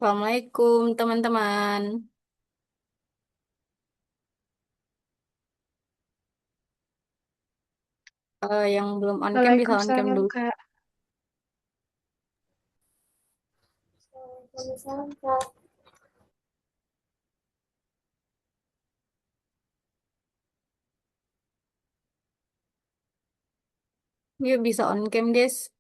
Assalamualaikum teman-teman. Yang belum on cam bisa on cam Waalaikumsalam, dulu. Kak. Yuk bisa on cam Des.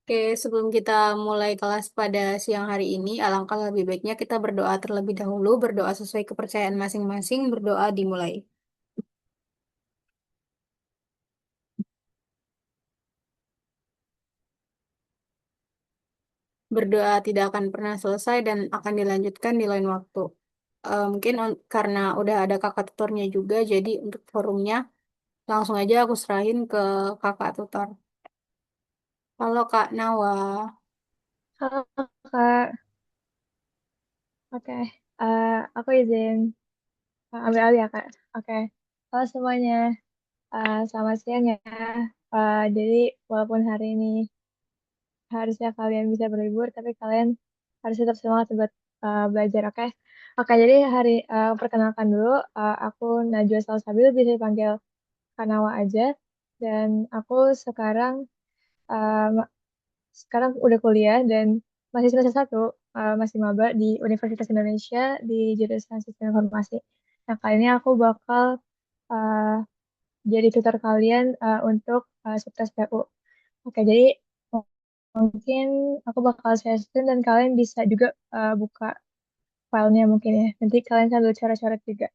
Oke, sebelum kita mulai kelas pada siang hari ini, alangkah lebih baiknya kita berdoa terlebih dahulu, berdoa sesuai kepercayaan masing-masing, berdoa dimulai. Berdoa tidak akan pernah selesai dan akan dilanjutkan di lain waktu. Mungkin karena udah ada kakak tutornya juga, jadi untuk forumnya langsung aja aku serahin ke kakak tutor. Halo Kak Nawa. Halo, Kak. Oke. Aku izin ambil alih ya, Kak. Oke. Halo semuanya. Selamat siang ya. Jadi, walaupun hari ini harusnya kalian bisa berlibur, tapi kalian harus tetap semangat buat belajar, oke? Oke, jadi perkenalkan dulu. Aku Najwa Salsabil, bisa dipanggil Kanawa aja. Dan aku uh, sekarang udah kuliah dan masih semester 1, masih maba di Universitas Indonesia di jurusan Sistem Informasi. Nah, kali ini aku bakal uh, jadi tutor kalian untuk Subtes PU. Oke, jadi mungkin aku bakal share screen dan kalian bisa juga buka filenya mungkin ya. Nanti kalian sambil coret-coret juga.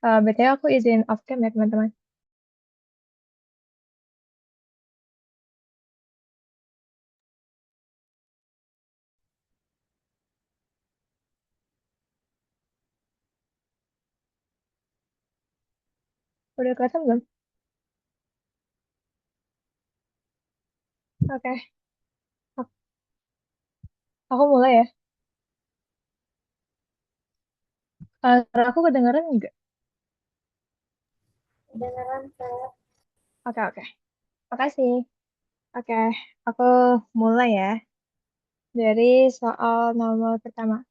BTW aku izin off cam ya teman-teman. Udah kelihatan belum? Oke, Ak- aku mulai ya. Suara aku kedengeran nggak? Kedengeran, Kak. Oke, oke. Makasih. Oke, aku mulai ya dari soal nomor pertama.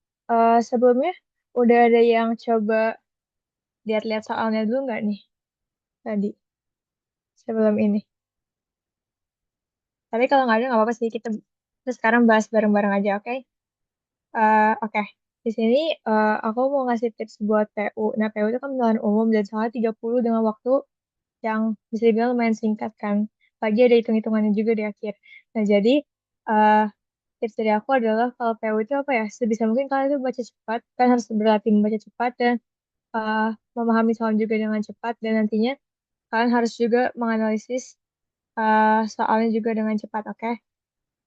Sebelumnya udah ada yang coba lihat-lihat soalnya dulu nggak nih tadi sebelum ini? Tapi kalau nggak ada nggak apa-apa sih, kita sekarang bahas bareng-bareng aja, oke? Oke. Di sini aku mau ngasih tips buat PU. Nah, PU itu kan pemilihan umum dan soalnya 30 dengan waktu yang bisa dibilang lumayan singkat kan. Lagi ada hitung-hitungannya juga di akhir. Nah, jadi eh, tips dari aku adalah kalau PU itu apa ya, sebisa mungkin kalian itu baca cepat, kan harus berlatih membaca cepat dan eh, memahami soal juga dengan cepat dan nantinya kalian harus juga menganalisis soalnya juga dengan cepat, oke?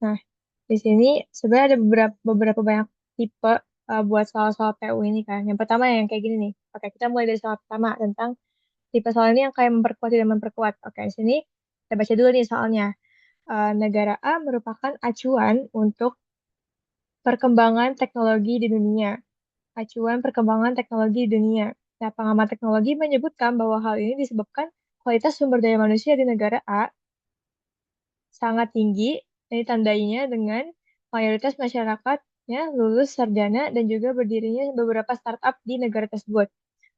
Nah, di sini sebenarnya ada beberapa banyak tipe buat soal-soal PU ini kan. Yang pertama yang kayak gini nih. Oke, kita mulai dari soal pertama tentang tipe soal ini yang kayak memperkuat tidak memperkuat. Oke, di sini kita baca dulu nih soalnya. Negara A merupakan acuan untuk perkembangan teknologi di dunia. Acuan perkembangan teknologi di dunia. Nah, pengamat teknologi menyebutkan bahwa hal ini disebabkan kualitas sumber daya manusia di negara A sangat tinggi dan ditandainya dengan mayoritas masyarakatnya lulus sarjana dan juga berdirinya beberapa startup di negara tersebut.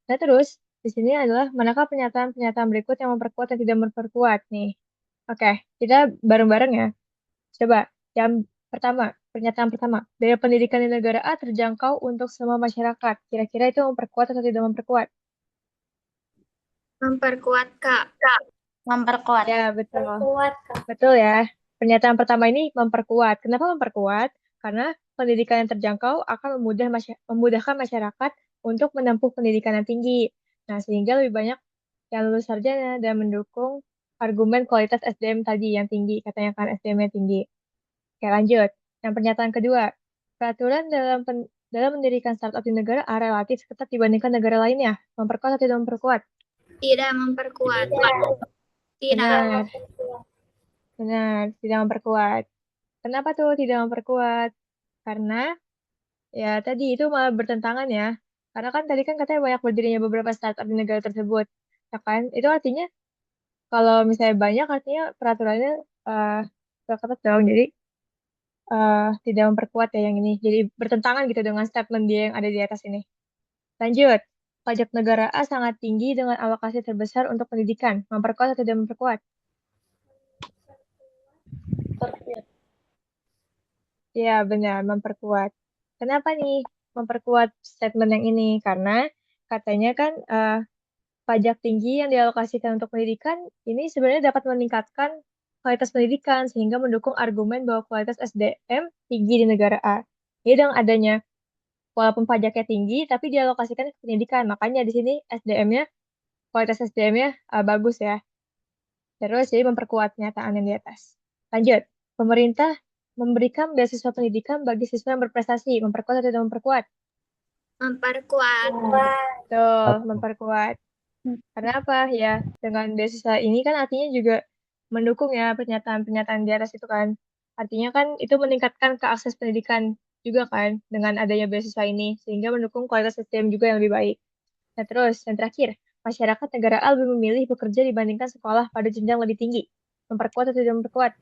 Nah, terus di sini adalah manakah pernyataan-pernyataan berikut yang memperkuat dan tidak memperkuat nih. Oke, kita bareng-bareng ya. Coba yang pertama, pernyataan pertama. Biaya pendidikan di negara A terjangkau untuk semua masyarakat. Kira-kira itu memperkuat atau tidak memperkuat? Memperkuat, Kak. Memperkuat. Ya, betul. Memperkuat, Kak. Betul ya. Pernyataan pertama ini memperkuat. Kenapa memperkuat? Karena pendidikan yang terjangkau akan memudahkan masyarakat untuk menempuh pendidikan yang tinggi. Nah, sehingga lebih banyak yang lulus sarjana dan mendukung argumen kualitas SDM tadi yang tinggi, katanya kan SDM-nya tinggi. Oke, lanjut. Yang pernyataan kedua, peraturan dalam mendirikan startup di negara A relatif ketat dibandingkan negara lainnya. Memperkuat atau tidak memperkuat? Tidak memperkuat. Tidak. Benar, benar, tidak memperkuat. Kenapa tuh tidak memperkuat? Karena ya tadi itu malah bertentangan ya. Karena kan tadi kan katanya banyak berdirinya beberapa startup di negara tersebut. Ya kan? Itu artinya Kalau misalnya banyak artinya peraturannya uh, ketat dong. Jadi tidak memperkuat ya yang ini. Jadi bertentangan gitu dengan statement dia yang ada di atas ini. Lanjut. Pajak negara A sangat tinggi dengan alokasi terbesar untuk pendidikan. Memperkuat atau tidak memperkuat? Ya, benar, memperkuat. Kenapa nih memperkuat statement yang ini? Karena katanya kan pajak tinggi yang dialokasikan untuk pendidikan ini sebenarnya dapat meningkatkan kualitas pendidikan sehingga mendukung argumen bahwa kualitas SDM tinggi di negara A. Jadi dengan adanya walaupun pajaknya tinggi tapi dialokasikan ke pendidikan. Makanya di sini SDM-nya kualitas SDM-nya bagus ya. Terus jadi memperkuat pernyataan yang di atas. Lanjut. Pemerintah memberikan beasiswa pendidikan bagi siswa yang berprestasi. Memperkuat atau tidak memperkuat? Memperkuat. Betul, memperkuat. Karena apa? Ya, dengan beasiswa ini kan artinya juga mendukung ya pernyataan-pernyataan di atas itu kan. Artinya kan itu meningkatkan keakses pendidikan juga kan dengan adanya beasiswa ini sehingga mendukung kualitas SDM juga yang lebih baik. Nah, terus yang terakhir, masyarakat negara A lebih memilih bekerja dibandingkan sekolah pada jenjang lebih tinggi. Memperkuat atau tidak memperkuat?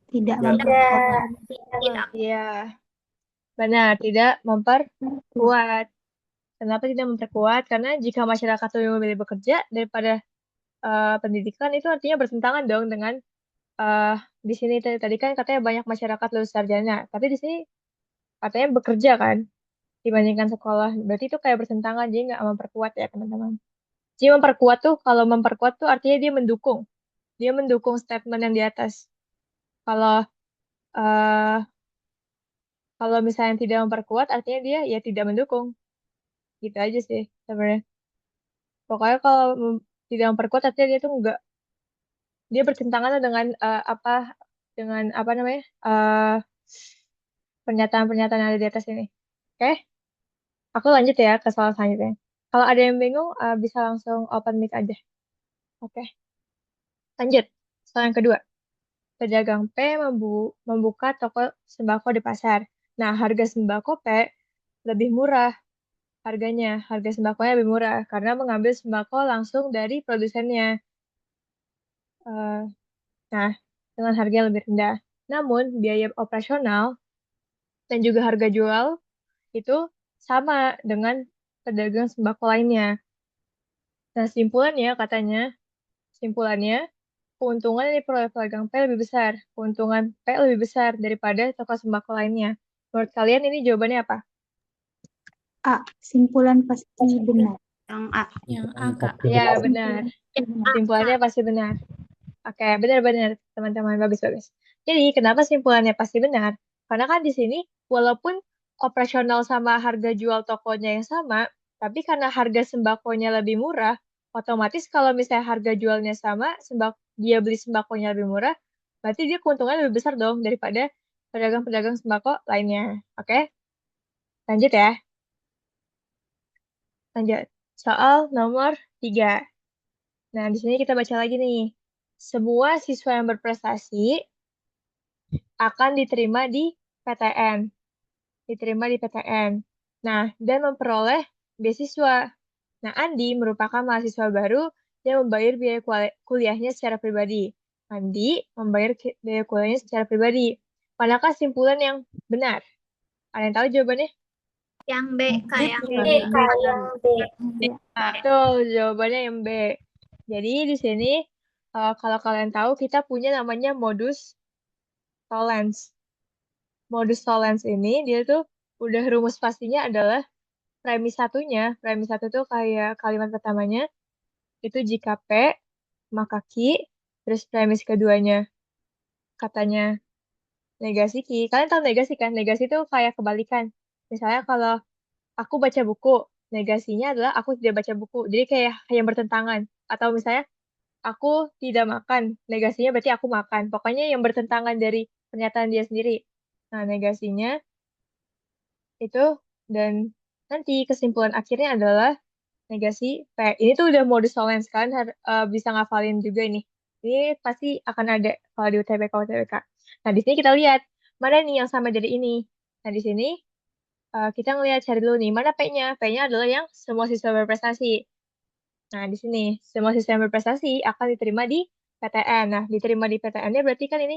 Tidak Tidak. memperkuat. Tidak. Iya, benar, tidak memperkuat. Kenapa tidak memperkuat? Karena jika masyarakat lebih memilih bekerja daripada pendidikan itu artinya bertentangan dong dengan eh di sini tadi kan katanya banyak masyarakat lulus sarjana, tapi di sini katanya bekerja kan dibandingkan sekolah. Berarti itu kayak bertentangan, jadi nggak memperkuat ya teman-teman. Jadi memperkuat tuh kalau memperkuat tuh artinya dia mendukung statement yang di atas. Kalau eh kalau misalnya tidak memperkuat artinya dia ya tidak mendukung. Gitu aja sih sebenarnya. Pokoknya kalau tidak memperkuat artinya dia tuh nggak dia bertentangan dengan apa namanya pernyataan-pernyataan yang ada di atas ini. Oke, aku lanjut ya ke soal selanjutnya. Kalau ada yang bingung, bisa langsung open mic aja. Oke, lanjut. Soal yang kedua. Pedagang P membuka toko sembako di pasar. Nah, harga sembako P lebih murah harganya. Harga sembakonya lebih murah karena mengambil sembako langsung dari produsennya. Eh, nah, dengan harga yang lebih rendah. Namun, biaya operasional dan juga harga jual itu sama dengan pedagang sembako lainnya. Nah, simpulannya, keuntungan yang diperoleh pedagang P lebih besar. Keuntungan P lebih besar daripada toko sembako lainnya. Menurut kalian ini jawabannya apa? A. Simpulan pasti benar. Yang A. Yang A, Kak. Ya, benar. A. Simpulannya pasti benar. Oke, benar-benar teman-teman bagus-bagus. Jadi, kenapa simpulannya pasti benar? Karena kan di sini walaupun operasional sama harga jual tokonya yang sama, tapi karena harga sembakonya lebih murah, otomatis kalau misalnya harga jualnya sama, dia beli sembakonya lebih murah, berarti dia keuntungannya lebih besar dong daripada pedagang-pedagang sembako lainnya. Oke, lanjut ya. Lanjut. Soal nomor 3. Nah, di sini kita baca lagi nih. Semua siswa yang berprestasi akan diterima di PTN. Diterima di PTN. Nah, dan memperoleh beasiswa. Nah, Andi merupakan mahasiswa baru yang membayar biaya kuliahnya secara pribadi. Andi membayar biaya kuliahnya secara pribadi. Manakah simpulan yang benar? Ada yang tahu jawabannya? Yang B. Kayak B. Yang B. Betul, jawabannya yang B. Jadi di sini kalau kalian tahu kita punya namanya modus tollens. Modus tollens ini dia tuh udah rumus pastinya adalah premis satu tuh kayak kalimat pertamanya itu jika P maka Q, terus premis keduanya katanya negasi Q. Kalian tahu negasi kan? Negasi itu kayak kebalikan. Misalnya kalau aku baca buku, negasinya adalah aku tidak baca buku. Jadi kayak yang bertentangan. Atau misalnya aku tidak makan, negasinya berarti aku makan. Pokoknya yang bertentangan dari pernyataan dia sendiri. Nah, negasinya itu dan nanti kesimpulan akhirnya adalah negasi P. Ini tuh udah modus solvens kalian bisa ngafalin juga ini. Ini pasti akan ada kalau di UTBK UTBK. Nah, di sini kita lihat mana nih yang sama dari ini. Nah, di sini kita ngelihat cari dulu nih mana P-nya. P-nya adalah yang semua siswa berprestasi. Nah, di sini semua siswa yang berprestasi akan diterima di PTN. Nah, diterima di PTN-nya berarti kan ini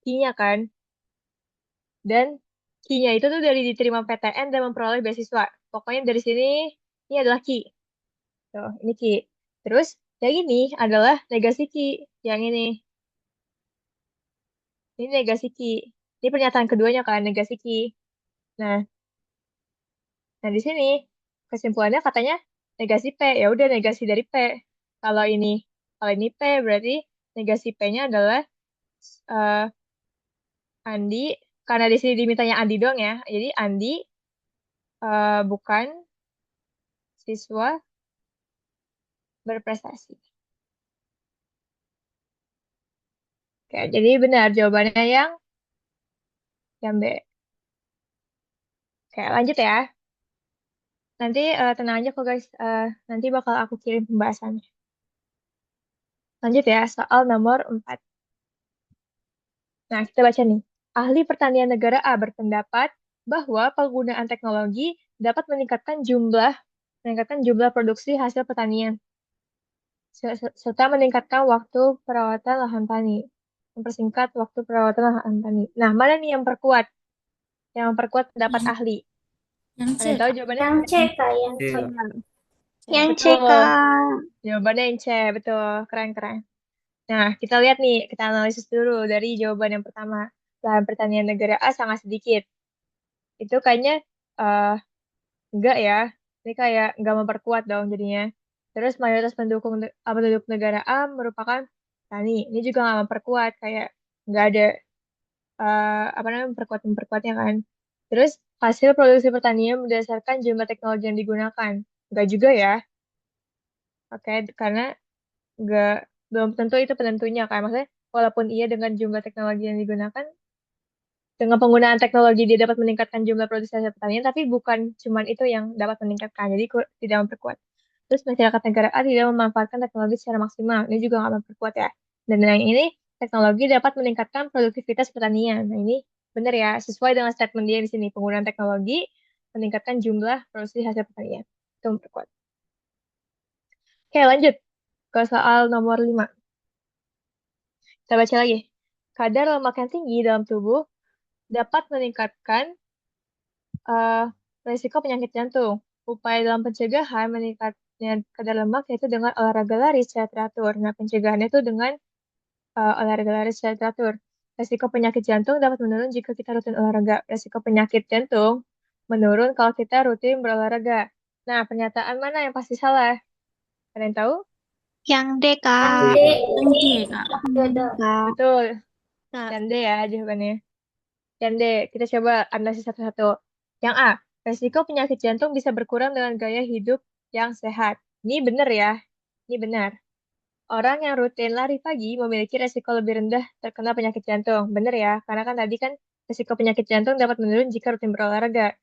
key-nya kan. Dan key-nya itu tuh dari diterima PTN dan memperoleh beasiswa. Pokoknya dari sini, ini adalah key. Tuh, ini key. Terus, yang ini adalah negasi key. Yang ini. Ini negasi key. Ini pernyataan keduanya kan, negasi key. Nah, nah di sini kesimpulannya katanya negasi P. Ya udah negasi dari P. Kalau ini kalau ini P berarti negasi P-nya adalah eh, Andi. Karena di sini dimintanya Andi dong ya. Jadi Andi bukan siswa berprestasi. Oke, jadi benar jawabannya yang B. Oke, lanjut ya. Nanti tenang aja kok guys. Nanti bakal aku kirim pembahasannya. Lanjut ya, soal nomor 4. Nah, kita baca nih. Ahli Pertanian Negara A berpendapat bahwa penggunaan teknologi dapat meningkatkan jumlah produksi hasil pertanian serta meningkatkan waktu perawatan lahan tani, mempersingkat waktu perawatan lahan tani. Nah, mana nih yang perkuat? Yang memperkuat pendapat Yang, ahli. yang C, Ada yang tahu Kak. jawabannya? Yang C, Kak, yang C. Iya. Yang C, Betul. Kak. Jawabannya yang C, betul. Keren-keren. Nah, kita lihat nih, kita analisis dulu dari jawaban yang pertama. Lahan pertanian negara A sangat sedikit. Itu kayaknya eh enggak ya. Ini kayak enggak memperkuat dong jadinya. Terus mayoritas penduduk negara A merupakan tani. Ini juga nggak memperkuat, kayak nggak ada apa namanya memperkuatnya kan. Terus hasil produksi pertanian berdasarkan jumlah teknologi yang digunakan. Enggak juga ya. Oke, karena nggak belum tentu itu penentunya kan. Maksudnya walaupun iya dengan jumlah teknologi yang digunakan, dengan penggunaan teknologi dia dapat meningkatkan jumlah produksi hasil pertanian, tapi bukan cuman itu yang dapat meningkatkan. Jadi tidak memperkuat. Terus masyarakat negara A tidak memanfaatkan teknologi secara maksimal. Ini juga nggak memperkuat ya. Dan yang ini teknologi dapat meningkatkan produktivitas pertanian. Nah ini benar ya, sesuai dengan statement dia di sini. Penggunaan teknologi meningkatkan jumlah produksi hasil pertanian. Itu memperkuat. Oke, lanjut ke soal nomor 5. Kita baca lagi. Kadar lemak yang tinggi dalam tubuh dapat meningkatkan eh, risiko penyakit jantung. Upaya dalam pencegahan meningkatnya kadar lemak yaitu dengan olahraga lari secara teratur. Nah, pencegahannya itu dengan olahraga lari secara teratur. Risiko penyakit jantung dapat menurun jika kita rutin olahraga. Risiko penyakit jantung menurun kalau kita rutin berolahraga. Nah, pernyataan mana yang pasti salah? Ada yang tahu? Yang D, Yang Kak. D. Yang D, Kak. Kak. Betul. Kak. Yang D ya jawabannya. Yang D, kita coba analisis satu-satu. Yang A, resiko penyakit jantung bisa berkurang dengan gaya hidup yang sehat. Ini benar ya, ini benar. Orang yang rutin lari pagi memiliki resiko lebih rendah terkena penyakit jantung. Benar ya, karena kan tadi kan resiko penyakit jantung dapat menurun jika rutin berolahraga.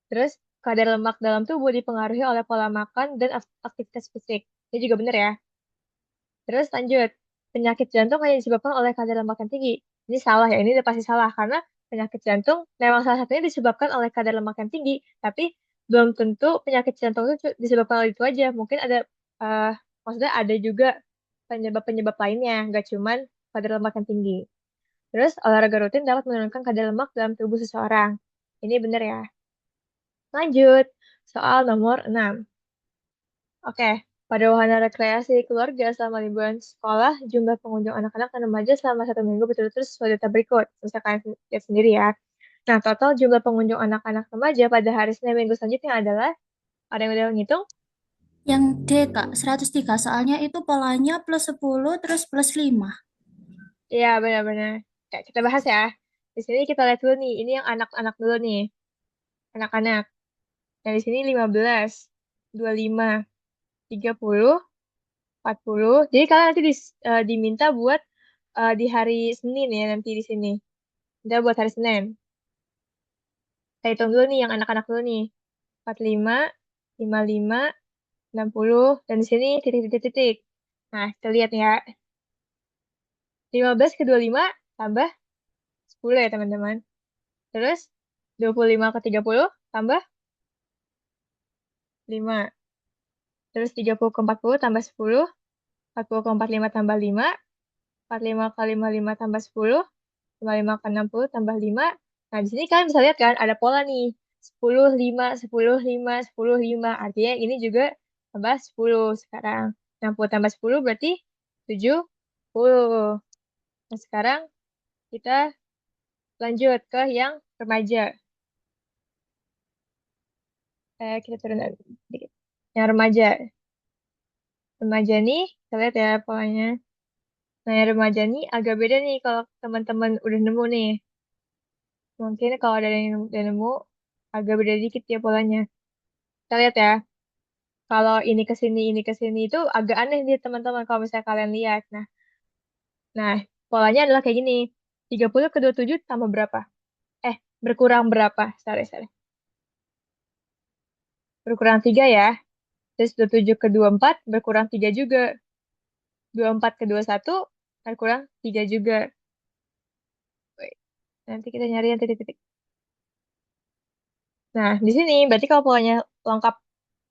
Terus, kadar lemak dalam tubuh dipengaruhi oleh pola makan dan aktivitas fisik. Ini juga benar ya. Terus lanjut, penyakit jantung hanya disebabkan oleh kadar lemak yang tinggi. Ini salah ya, ini udah pasti salah karena penyakit jantung memang salah satunya disebabkan oleh kadar lemak yang tinggi, tapi belum tentu penyakit jantung itu disebabkan oleh itu aja. Mungkin ada, eh maksudnya ada juga penyebab-penyebab lainnya, nggak cuman kadar lemak yang tinggi. Terus olahraga rutin dapat menurunkan kadar lemak dalam tubuh seseorang. Ini benar ya. Lanjut, soal nomor 6. Oke, pada wahana rekreasi keluarga selama liburan sekolah, jumlah pengunjung anak-anak dan remaja selama 1 minggu berturut-turut sesuai data berikut. Bisa kalian lihat sendiri ya. Nah, total jumlah pengunjung anak-anak remaja pada hari Senin minggu selanjutnya adalah, ada yang udah ngitung? Yang D, Kak. 103. Soalnya itu polanya plus 10 terus plus 5. Iya, benar-benar. Oke, kita bahas ya. Di sini kita lihat dulu nih, ini yang anak-anak dulu nih. Anak-anak. Nah, di sini 15, 25, 30, 40. Jadi kalian nanti diminta buat di hari Senin ya, nanti di sini. Udah buat hari Senin. Kita hitung dulu nih yang anak-anak dulu nih. 45, 55, 60, dan di sini titik-titik-titik. Nah, kita lihat ya. 15 ke 25 tambah 10 ya, teman-teman. Terus 25 ke 30 tambah 5. Terus 30 ke 40 tambah 10. 40 ke 45 tambah 5. 45 kali 55 tambah 10, 55 kali 60 tambah 5. Nah, di sini kalian bisa lihat kan, ada pola nih. 10, 5, 10, 5, 10, 5. Artinya ini juga tambah 10 sekarang. 60 tambah 10 berarti 70. Nah, sekarang kita lanjut ke yang remaja. Kita turun dikit. Yang remaja. Remaja nih, kita lihat ya polanya. Nah, yang remaja nih agak beda nih kalau teman-teman udah nemu nih. Mungkin kalau ada yang udah nemu, agak beda dikit ya polanya. Kita lihat ya. Kalau ini ke sini itu agak aneh nih teman-teman kalau misalnya kalian lihat. Nah, polanya adalah kayak gini. 30 ke 27 tambah berapa? Berkurang berapa? Sorry, sorry. Berkurang 3 ya. Terus 27 ke 24 berkurang 3 juga. 24 ke 21 berkurang 3 juga. Wait, nanti kita nyari yang titik-titik. Nah, di sini berarti kalau polanya lengkap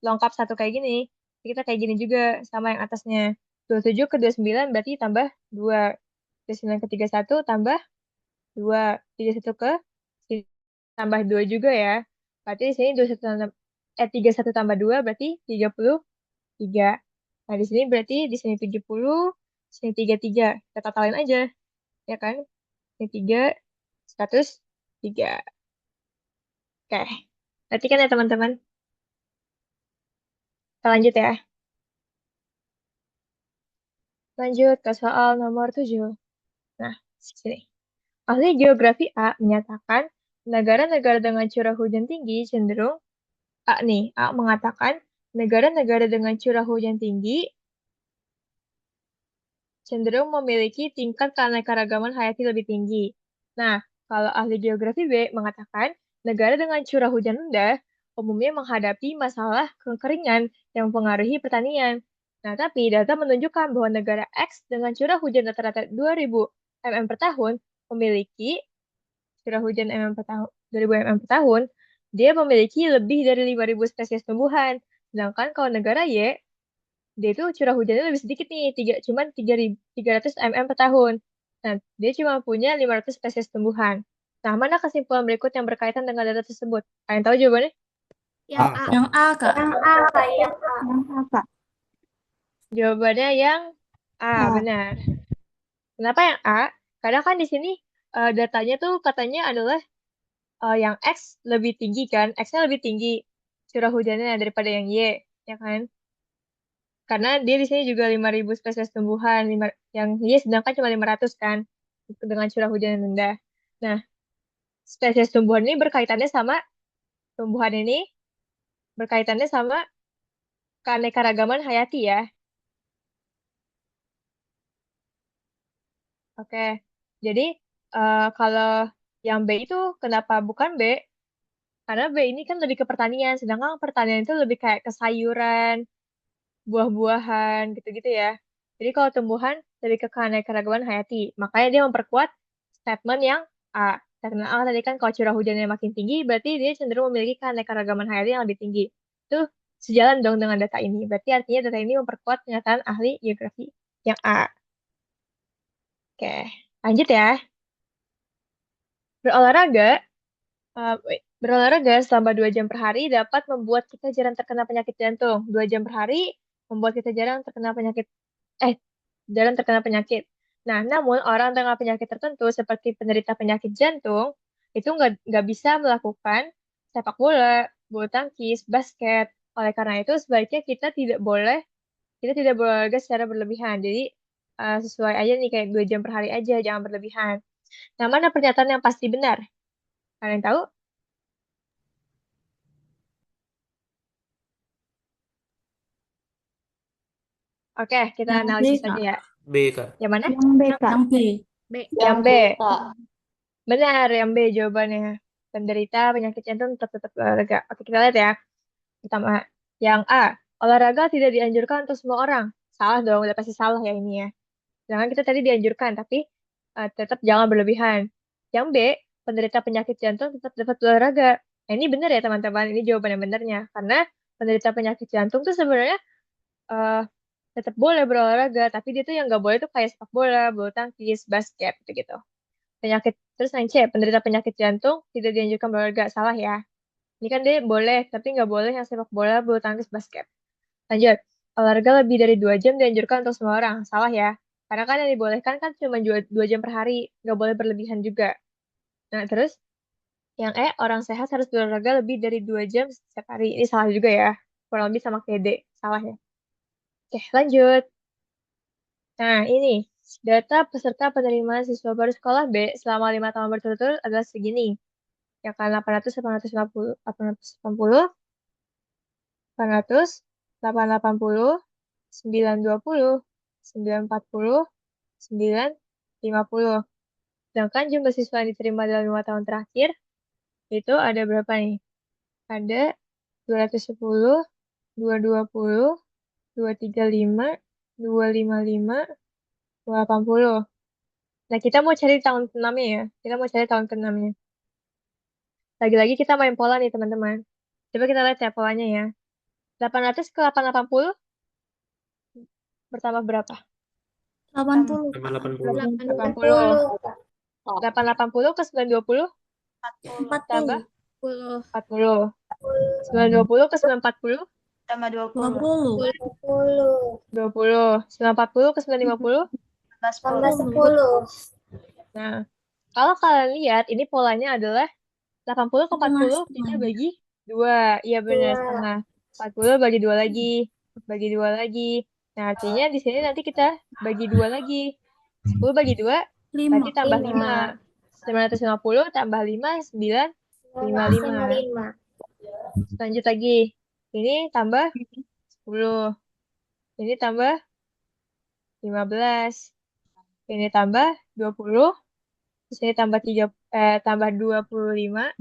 lengkap satu kayak gini, kita kayak gini juga sama yang atasnya. 27 ke 29 berarti tambah 2. 29 ke 31 tambah 2. 31 ke sini tambah 2 juga ya. Berarti di sini 31 tambah 2 berarti 33. Nah, di sini berarti di sini 70, sini 33. Kita totalin aja, ya kan? Ini 3, 103. Oke. Berarti kan ya teman-teman. Kita lanjut ya. Lanjut ke soal nomor 7. Nah, sini. Ahli geografi A menyatakan negara-negara dengan curah hujan tinggi cenderung A mengatakan negara-negara dengan curah hujan tinggi cenderung memiliki tingkat keanekaragaman hayati lebih tinggi. Nah, kalau ahli geografi B mengatakan negara dengan curah hujan rendah umumnya menghadapi masalah kekeringan yang mempengaruhi pertanian. Nah, tapi data menunjukkan bahwa negara X dengan curah hujan rata-rata 2000 mm per tahun memiliki curah hujan mm per tahun 2000 mm per tahun, dia memiliki lebih dari 5000 spesies tumbuhan. Sedangkan kalau negara Y, dia itu curah hujannya lebih sedikit nih, cuman 300 mm per tahun. Nah, dia cuma punya 500 spesies tumbuhan. Nah, mana kesimpulan berikut yang berkaitan dengan data tersebut? Kalian tahu jawabannya? Yang A. A. Yang A, Kak. Yang A, Kak. Yang A. Yang apa? Jawabannya yang A, Ah, benar. Kenapa yang A? Karena kan di sini datanya tuh katanya adalah yang X lebih tinggi kan, X-nya lebih tinggi curah hujannya daripada yang Y, ya kan? Karena dia di sini juga 5000 spesies tumbuhan, yang Y sedangkan cuma 500 kan, dengan curah hujan yang rendah. Nah, spesies tumbuhan ini tumbuhan ini berkaitannya sama keanekaragaman hayati ya. Oke, jadi kalau yang B itu kenapa bukan B? Karena B ini kan lebih ke pertanian, sedangkan pertanian itu lebih kayak ke sayuran, buah-buahan gitu-gitu ya. Jadi kalau tumbuhan lebih ke keanekaragaman hayati. Makanya dia memperkuat statement yang A. Statement A tadi kan kalau curah hujannya makin tinggi, berarti dia cenderung memiliki keanekaragaman hayati yang lebih tinggi. Itu sejalan dong dengan data ini. Berarti artinya data ini memperkuat pernyataan ahli geografi yang A. Oke, lanjut ya. Berolahraga, berolahraga selama 2 jam per hari dapat membuat kita jarang terkena penyakit jantung. 2 jam per hari membuat kita jarang terkena penyakit. Nah, namun orang dengan penyakit tertentu seperti penderita penyakit jantung itu nggak bisa melakukan sepak bola, bulu tangkis, basket. Oleh karena itu sebaiknya kita tidak boleh olahraga secara berlebihan. Jadi sesuai aja nih kayak 2 jam per hari aja, jangan berlebihan. Nah, mana pernyataan yang pasti benar? Kalian tahu? Oke, kita Yang B, analisis aja Kak. ya. B, Kak. Yang mana? yang B, Kak. Yang B. B. Yang B. Kak. Benar, yang B jawabannya. Penderita penyakit jantung tetap olahraga. Oke, kita lihat ya. Pertama, yang A, olahraga tidak dianjurkan untuk semua orang. Salah dong, udah pasti salah ya ini ya. Jangan kita tadi dianjurkan, tapi tetap jangan berlebihan. Yang B, penderita penyakit jantung tetap dapat olahraga. Nah, ini benar ya teman-teman, ini jawaban yang benernya. Karena penderita penyakit jantung tuh sebenarnya eh, tetap boleh berolahraga, tapi dia tuh yang nggak boleh tuh kayak sepak bola, bulu tangkis, basket gitu-gitu. Terus yang C, penderita penyakit jantung tidak dianjurkan berolahraga. Salah ya. Ini kan dia boleh, tapi nggak boleh yang sepak bola, bulu tangkis, basket. Lanjut. Olahraga lebih dari 2 jam dianjurkan untuk semua orang. Salah ya. Karena kan yang dibolehkan kan cuma 2 jam per hari. Nggak boleh berlebihan juga. Nah, terus yang E, orang sehat harus berolahraga lebih dari 2 jam setiap hari. Ini salah juga ya. Kurang lebih sama kayak D. Salah ya. Oke, lanjut. Nah, ini. Data peserta penerimaan siswa baru sekolah B selama 5 tahun berturut-turut adalah segini. Ya kan 800, 850, 880, 800, 880, 920, 940, 950. Sedangkan jumlah siswa yang diterima dalam 5 tahun terakhir itu ada berapa nih? Ada 210, 220, 235, 255, 280. Nah, kita mau cari tahun ke-6-nya ya. Kita mau cari tahun ke-6-nya. Lagi-lagi kita main pola nih, teman-teman. Coba kita lihat ya polanya ya. 800 ke 880 bertambah berapa? 80. Tambah 80. 80. 80. 880 ke 920 tambah 40. 40. 920 ke 940 Tambah 20. 20. 20. 940 ke 950. Tambah 10. Nah, kalau kalian lihat, ini polanya adalah 80 ke 40 kita Setengah. bagi 2. Iya benar, Dua. setengah. 40 bagi 2 lagi. Bagi 2 lagi. Nah, artinya di sini nanti kita bagi 2 lagi. 10 bagi 2 berarti 5. tambah 5. Lima. 950 tambah 5, 955. 5. Lanjut lagi. Ini tambah 10. Ini tambah 15. Ini tambah 20. Terus ini tambah 25.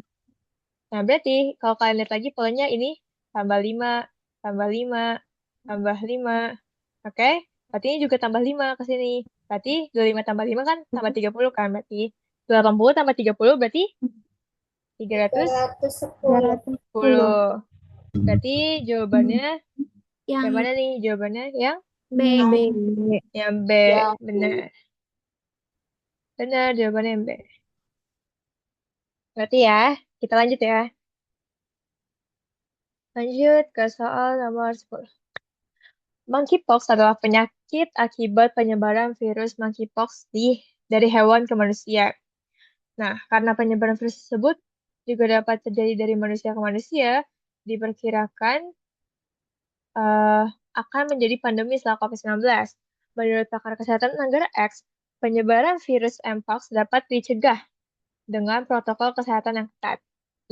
Nah, berarti kalau kalian lihat lagi polanya ini tambah 5, tambah 5, tambah 5. Oke? Berarti ini juga tambah 5 ke sini. Berarti 25 tambah 5 kan tambah 30 kan? Berarti 80 tambah 30 berarti 310. 310. Berarti jawabannya Yang yang mana nih? Jawabannya yang B. yang B. Benar. Benar, jawabannya yang B. Berarti ya, kita lanjut ya. Lanjut ke soal nomor 10. Monkeypox adalah penyakit akibat penyebaran virus monkeypox dari hewan ke manusia. Nah, karena penyebaran virus tersebut juga dapat terjadi dari manusia ke manusia, diperkirakan eh, akan menjadi pandemi setelah COVID-19. Menurut pakar kesehatan negara X, penyebaran virus Mpox dapat dicegah dengan protokol kesehatan yang ketat.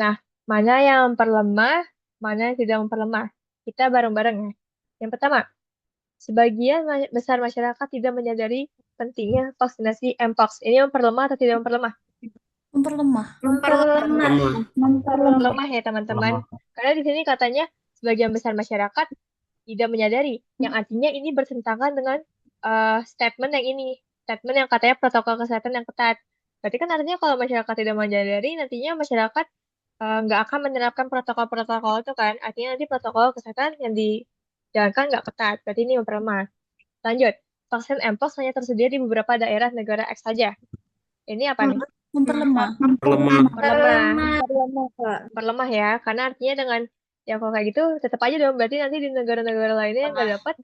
Nah, mana yang memperlemah, mana yang tidak memperlemah? Kita bareng-bareng ya. Yang pertama, sebagian besar masyarakat tidak menyadari pentingnya vaksinasi Mpox. Ini memperlemah atau tidak memperlemah? Memperlemah. Memperlemah. Memperlemah ya teman-teman. Karena di sini katanya sebagian besar masyarakat tidak menyadari, yang artinya ini bertentangan dengan statement yang ini. Statement yang katanya protokol kesehatan yang ketat. Berarti kan artinya kalau masyarakat tidak menyadari, nantinya masyarakat nggak akan menerapkan protokol-protokol itu kan. Artinya nanti protokol kesehatan yang dijalankan nggak ketat. Berarti ini memperlemah. Lanjut. Vaksin Mpox hanya tersedia di beberapa daerah negara X saja. Ini apa nih? Memperlemah. Perlemah. Memperlemah ya. Karena artinya dengan ya kalau kayak gitu tetap aja dong. Berarti nanti di negara-negara lainnya yang nggak dapat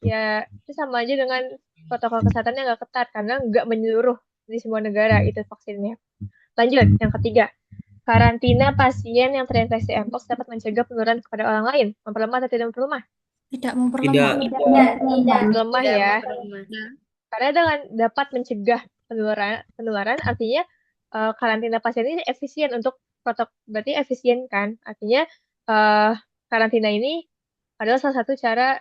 ya itu sama aja dengan protokol kesehatannya nggak ketat karena nggak menyeluruh di semua negara itu vaksinnya. Lanjut, yang ketiga. Karantina pasien yang terinfeksi Mpox dapat mencegah penularan kepada orang lain. Memperlemah atau tidak memperlemah? Tidak Tidak. memperlemah. Memperlemah ya. Karena dengan dapat mencegah penularan artinya karantina pasien ini efisien untuk berarti efisien kan? Artinya karantina ini adalah salah satu cara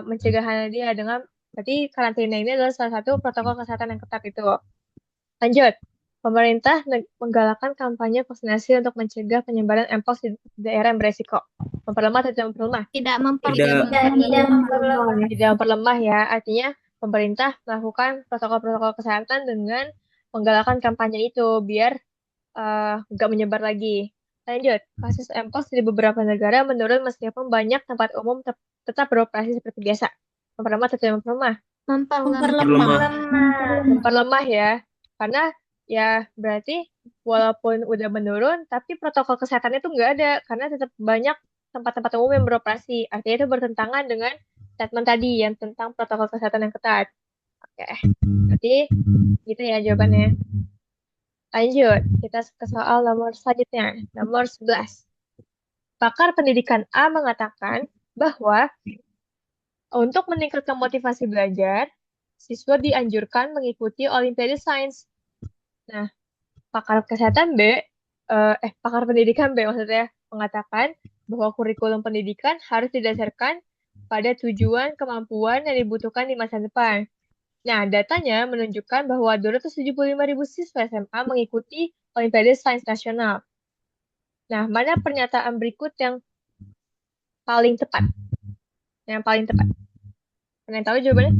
mencegahannya dia dengan berarti karantina ini adalah salah satu protokol kesehatan yang ketat itu. Lanjut. Pemerintah menggalakkan kampanye vaksinasi untuk mencegah penyebaran Mpox di daerah yang beresiko. Memperlemah atau tidak memperlemah? Tidak Tidak. memperlemah. Tidak memperlemah ya. Artinya pemerintah melakukan protokol-protokol kesehatan dengan menggalakkan kampanye itu biar nggak menyebar lagi. Lanjut, kasus Mpox di beberapa negara menurun meskipun banyak tempat umum tetap beroperasi seperti biasa. Memperlemah atau tidak memperlemah? Memperlemah. Memperlemah ya. Karena ya berarti walaupun udah menurun, tapi protokol kesehatannya tuh nggak ada. Karena tetap banyak tempat-tempat umum yang beroperasi. Artinya itu bertentangan dengan statement tadi yang tentang protokol kesehatan yang ketat. Oke, berarti gitu ya jawabannya. Lanjut, kita ke soal nomor selanjutnya. Nomor 11. Pakar pendidikan A mengatakan bahwa untuk meningkatkan motivasi belajar, siswa dianjurkan mengikuti Olimpiade Sains. Nah, pakar pendidikan B maksudnya mengatakan bahwa kurikulum pendidikan harus didasarkan pada tujuan kemampuan yang dibutuhkan di masa depan. Nah, datanya menunjukkan bahwa 275.000 siswa SMA mengikuti Olimpiade Sains Nasional. Nah, mana pernyataan berikut yang paling tepat? Yang paling tepat. Pernah tahu jawabannya?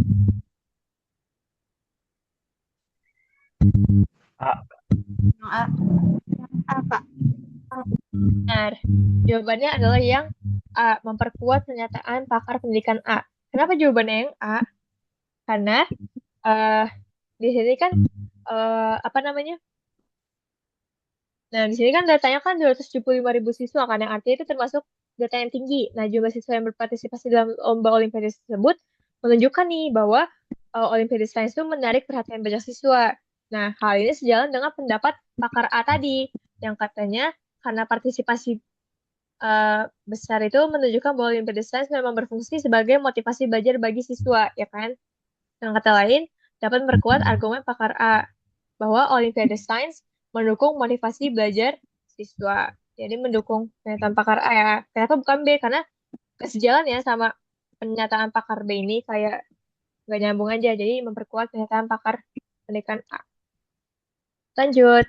Apa? Benar. Jawabannya adalah yang A, memperkuat pernyataan pakar pendidikan A. Kenapa jawabannya yang A? Karena di sini kan apa namanya? Nah, di sini kan datanya kan 275.000 siswa kan, yang artinya itu termasuk data yang tinggi. Nah, jumlah siswa yang berpartisipasi dalam lomba olimpiade tersebut menunjukkan nih bahwa Olimpiade Sains itu menarik perhatian banyak siswa. Nah, hal ini sejalan dengan pendapat pakar A tadi, yang katanya karena partisipasi besar itu menunjukkan bahwa Olimpiade Sains memang berfungsi sebagai motivasi belajar bagi siswa, ya kan? Dengan kata lain, dapat memperkuat argumen pakar A bahwa Olimpiade Sains mendukung motivasi belajar siswa. Jadi mendukung pernyataan pakar A ya. Kenapa bukan B? Karena kesejalan ya sama pernyataan pakar B ini kayak nggak nyambung aja. Jadi memperkuat pernyataan pakar pendidikan A. Lanjut,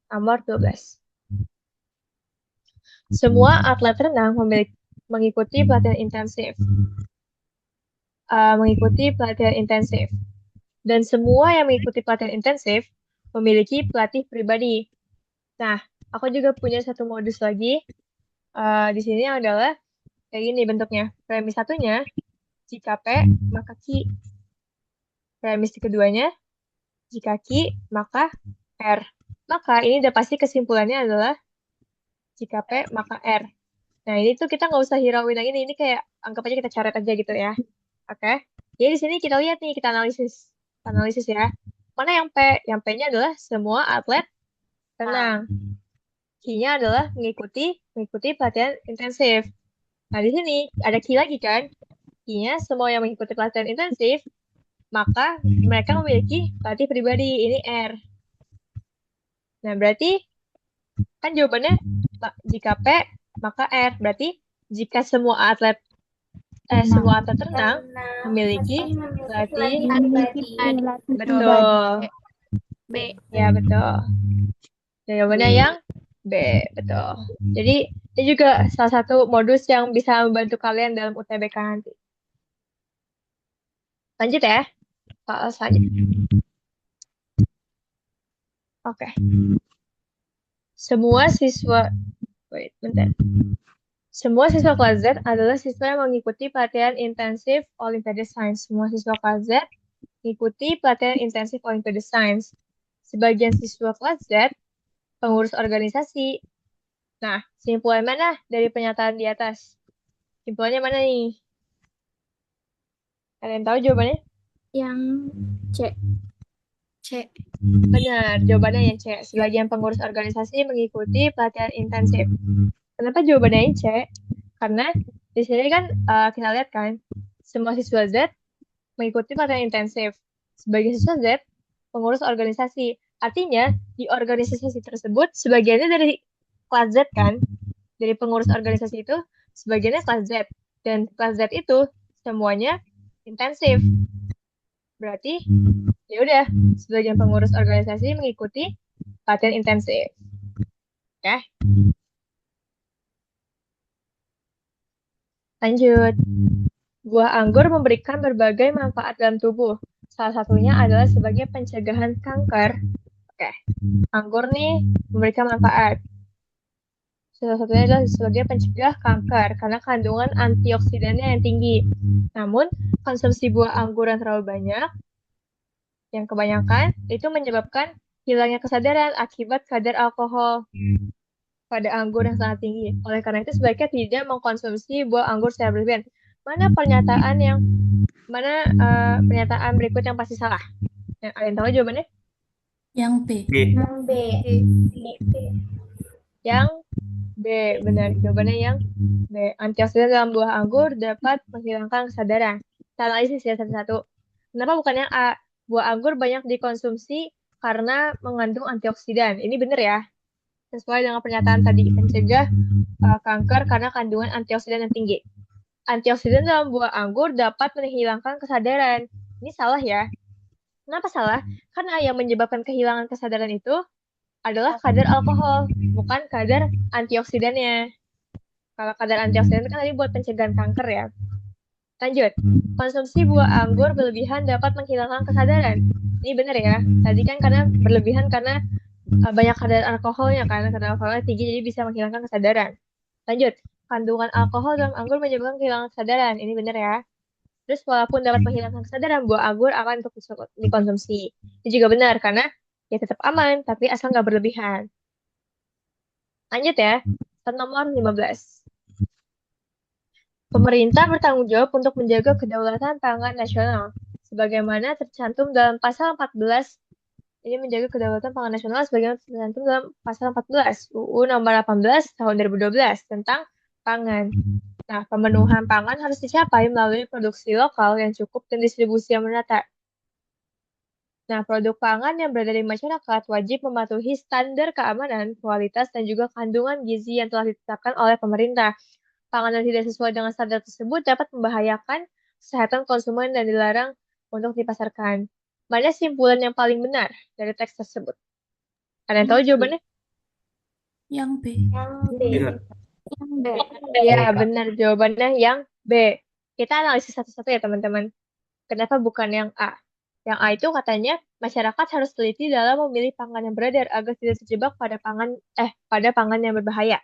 nomor 12. Semua atlet renang mengikuti pelatihan intensif. Dan semua yang mengikuti pelatihan intensif memiliki pelatih pribadi. Nah, aku juga punya satu modus lagi. Di sini adalah kayak gini bentuknya. Premis satunya, jika P, maka Q. Premis keduanya, jika Q, maka R. Maka ini udah pasti kesimpulannya adalah jika P, maka R. Nah, ini tuh kita nggak usah hirauin yang ini. Ini kayak anggap aja kita coret aja gitu ya. Oke. Jadi di sini kita lihat nih, kita analisis. Analisis ya. Mana yang P? Yang P-nya adalah semua atlet renang. Q-nya adalah mengikuti pelatihan intensif. Nah, di sini ada Q lagi kan? Q-nya semua yang mengikuti pelatihan intensif, maka mereka memiliki pelatih pribadi. Ini R. Nah, berarti kan jawabannya jika P, maka R. Berarti jika semua atlet renang memiliki pelatih. Betul. B. Ya, betul. Jawabannya yang B, betul. Jadi, ini juga salah satu modus yang bisa membantu kalian dalam UTBK nanti. Lanjut ya. Soal selanjutnya. Oke. Semua siswa kelas Z adalah siswa yang mengikuti pelatihan intensif Olimpiade Sains. Semua siswa kelas Z mengikuti pelatihan intensif Olimpiade Sains. Sebagian siswa kelas Z pengurus organisasi. Nah, kesimpulan mana dari pernyataan di atas? Kesimpulannya mana nih? Kalian tahu jawabannya? Yang C. Benar, jawabannya yang C. Sebagian pengurus organisasi mengikuti pelatihan intensif. Kenapa jawabannya yang C? Karena di sini kan kita lihat kan, semua siswa Z mengikuti pelatihan intensif. Sebagian siswa Z pengurus organisasi. Artinya, di organisasi tersebut, sebagiannya dari kelas Z kan, dari pengurus organisasi itu, sebagiannya kelas Z. Dan kelas Z itu semuanya intensif. Berarti, ya udah, sebagian pengurus organisasi mengikuti pelatihan intensif. Oke. Lanjut. Buah anggur memberikan berbagai manfaat dalam tubuh. Salah satunya adalah sebagai pencegahan kanker. Oke. Anggur nih memberikan manfaat. Salah satunya adalah sebagai pencegah kanker karena kandungan antioksidannya yang tinggi. Namun, konsumsi buah anggur yang terlalu banyak, yang kebanyakan, itu menyebabkan hilangnya kesadaran akibat kadar alkohol pada anggur yang sangat tinggi. Oleh karena itu, sebaiknya tidak mengkonsumsi buah anggur secara berlebihan. Mana pernyataan berikut yang pasti salah? Ada yang tahu jawabannya? Yang B. B. Yang B. Yang B, benar. Jawabannya yang B. Antioksidan dalam buah anggur dapat menghilangkan kesadaran. Kita analisis ya satu-satu. Kenapa bukan yang A? Buah anggur banyak dikonsumsi karena mengandung antioksidan. Ini benar ya. Sesuai dengan pernyataan tadi, mencegah kanker karena kandungan antioksidan yang tinggi. Antioksidan dalam buah anggur dapat menghilangkan kesadaran. Ini salah ya. Kenapa salah? Karena yang menyebabkan kehilangan kesadaran itu adalah kadar alkohol, bukan kadar antioksidannya. Kalau kadar antioksidan kan tadi buat pencegahan kanker ya. Lanjut, konsumsi buah anggur berlebihan dapat menghilangkan kesadaran. Ini benar ya. Tadi kan karena berlebihan karena banyak kadar alkoholnya kan, kadar alkoholnya tinggi jadi bisa menghilangkan kesadaran. Lanjut, kandungan alkohol dalam anggur menyebabkan kehilangan kesadaran. Ini benar ya. Terus walaupun dapat menghilangkan kesadaran, buah anggur aman untuk dikonsumsi. Ini juga benar karena ya tetap aman, tapi asal nggak berlebihan. Lanjut ya, nomor 15. Pemerintah bertanggung jawab untuk menjaga kedaulatan pangan nasional. Sebagaimana tercantum dalam pasal 14, ini menjaga kedaulatan pangan nasional sebagaimana tercantum dalam pasal 14 UU nomor 18 tahun 2012 tentang pangan. Nah, pemenuhan pangan harus dicapai melalui produksi lokal yang cukup dan distribusi yang merata. Nah, produk pangan yang berada di masyarakat wajib mematuhi standar keamanan, kualitas, dan juga kandungan gizi yang telah ditetapkan oleh pemerintah. Pangan yang tidak sesuai dengan standar tersebut dapat membahayakan kesehatan konsumen dan dilarang untuk dipasarkan. Mana simpulan yang paling benar dari teks tersebut? Ada yang tahu jawabannya? Yang B. Yang B. Ingat. Yang B. Ya, benar. Jawabannya yang B. Kita analisis satu-satu ya, teman-teman. Kenapa bukan yang A? Yang A itu katanya masyarakat harus teliti dalam memilih pangan yang beredar agar tidak terjebak pada pangan yang berbahaya.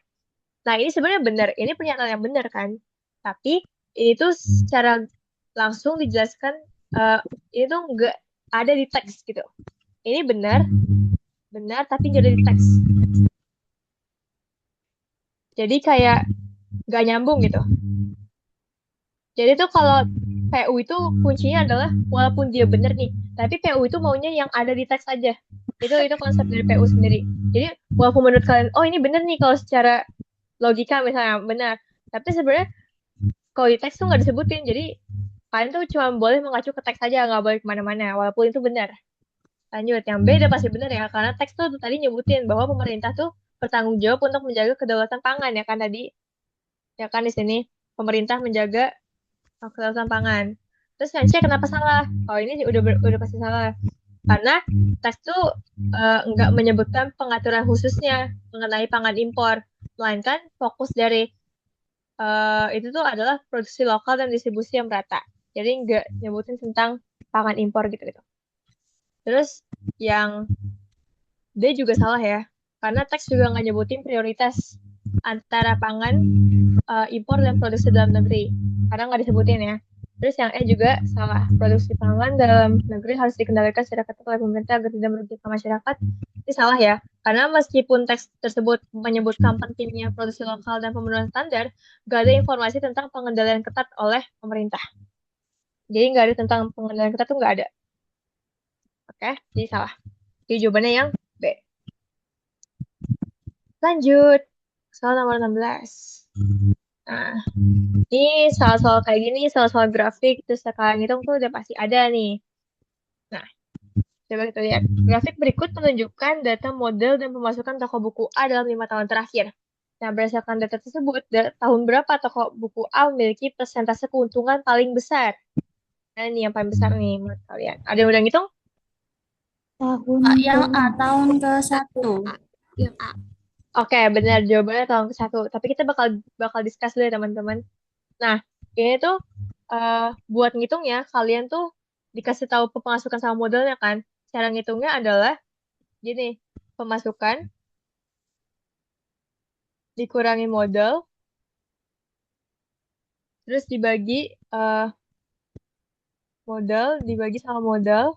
Nah, ini sebenarnya benar. Ini pernyataan yang benar kan? Tapi ini tuh secara langsung dijelaskan ini tuh nggak ada di teks gitu. Ini benar tapi nggak ada di teks. Jadi kayak nggak nyambung gitu. Jadi tuh kalau PU itu kuncinya adalah walaupun dia benar nih, tapi PU itu maunya yang ada di teks aja. Itu konsep dari PU sendiri. Jadi walaupun menurut kalian, oh ini benar nih kalau secara logika misalnya benar, tapi sebenarnya kalau di teks tuh nggak disebutin. Jadi kalian tuh cuma boleh mengacu ke teks saja, nggak boleh kemana-mana, walaupun itu benar. Lanjut, yang B udah pasti benar ya, karena teks tuh tadi nyebutin bahwa pemerintah tuh bertanggung jawab untuk menjaga kedaulatan pangan ya kan tadi, ya kan di sini pemerintah menjaga kedaulatan pangan. Terus yang C kenapa salah? Kalau ini udah pasti salah. Karena teks tuh nggak menyebutkan pengaturan khususnya mengenai pangan impor, melainkan fokus dari itu tuh adalah produksi lokal dan distribusi yang merata. Jadi nggak nyebutin tentang pangan impor gitu-gitu. Terus yang D juga salah ya, karena teks juga nggak nyebutin prioritas antara pangan impor dan produksi dalam negeri, karena nggak disebutin ya. Terus yang E juga salah, produksi pangan dalam negeri harus dikendalikan secara ketat oleh pemerintah agar tidak merugikan masyarakat. Ini salah ya, karena meskipun teks tersebut menyebutkan pentingnya produksi lokal dan pemenuhan standar, nggak ada informasi tentang pengendalian ketat oleh pemerintah. Jadi nggak ada tentang pengendalian ketat tuh nggak ada. Oke, jadi salah. Jadi jawabannya yang B. Lanjut, soal nomor 16. Nah, ini soal-soal kayak gini, soal-soal grafik, terus sekarang hitung tuh udah pasti ada nih. Nah, coba kita lihat. Grafik berikut menunjukkan data model dan pemasukan toko buku A dalam 5 tahun terakhir. Nah, berdasarkan data tersebut, tahun berapa toko buku A memiliki persentase keuntungan paling besar? Nah, ini yang paling besar nih menurut kalian. Ada yang udah ngitung? Tahun Yang A tahun ke-1. yang A. Oke, benar jawabannya tahun ke-1. Tapi kita bakal discuss dulu ya teman-teman. Nah, ini tuh buat ngitungnya kalian tuh dikasih tahu pemasukan sama modalnya kan. Cara ngitungnya adalah gini, pemasukan dikurangi modal, terus dibagi modal, dibagi sama modal,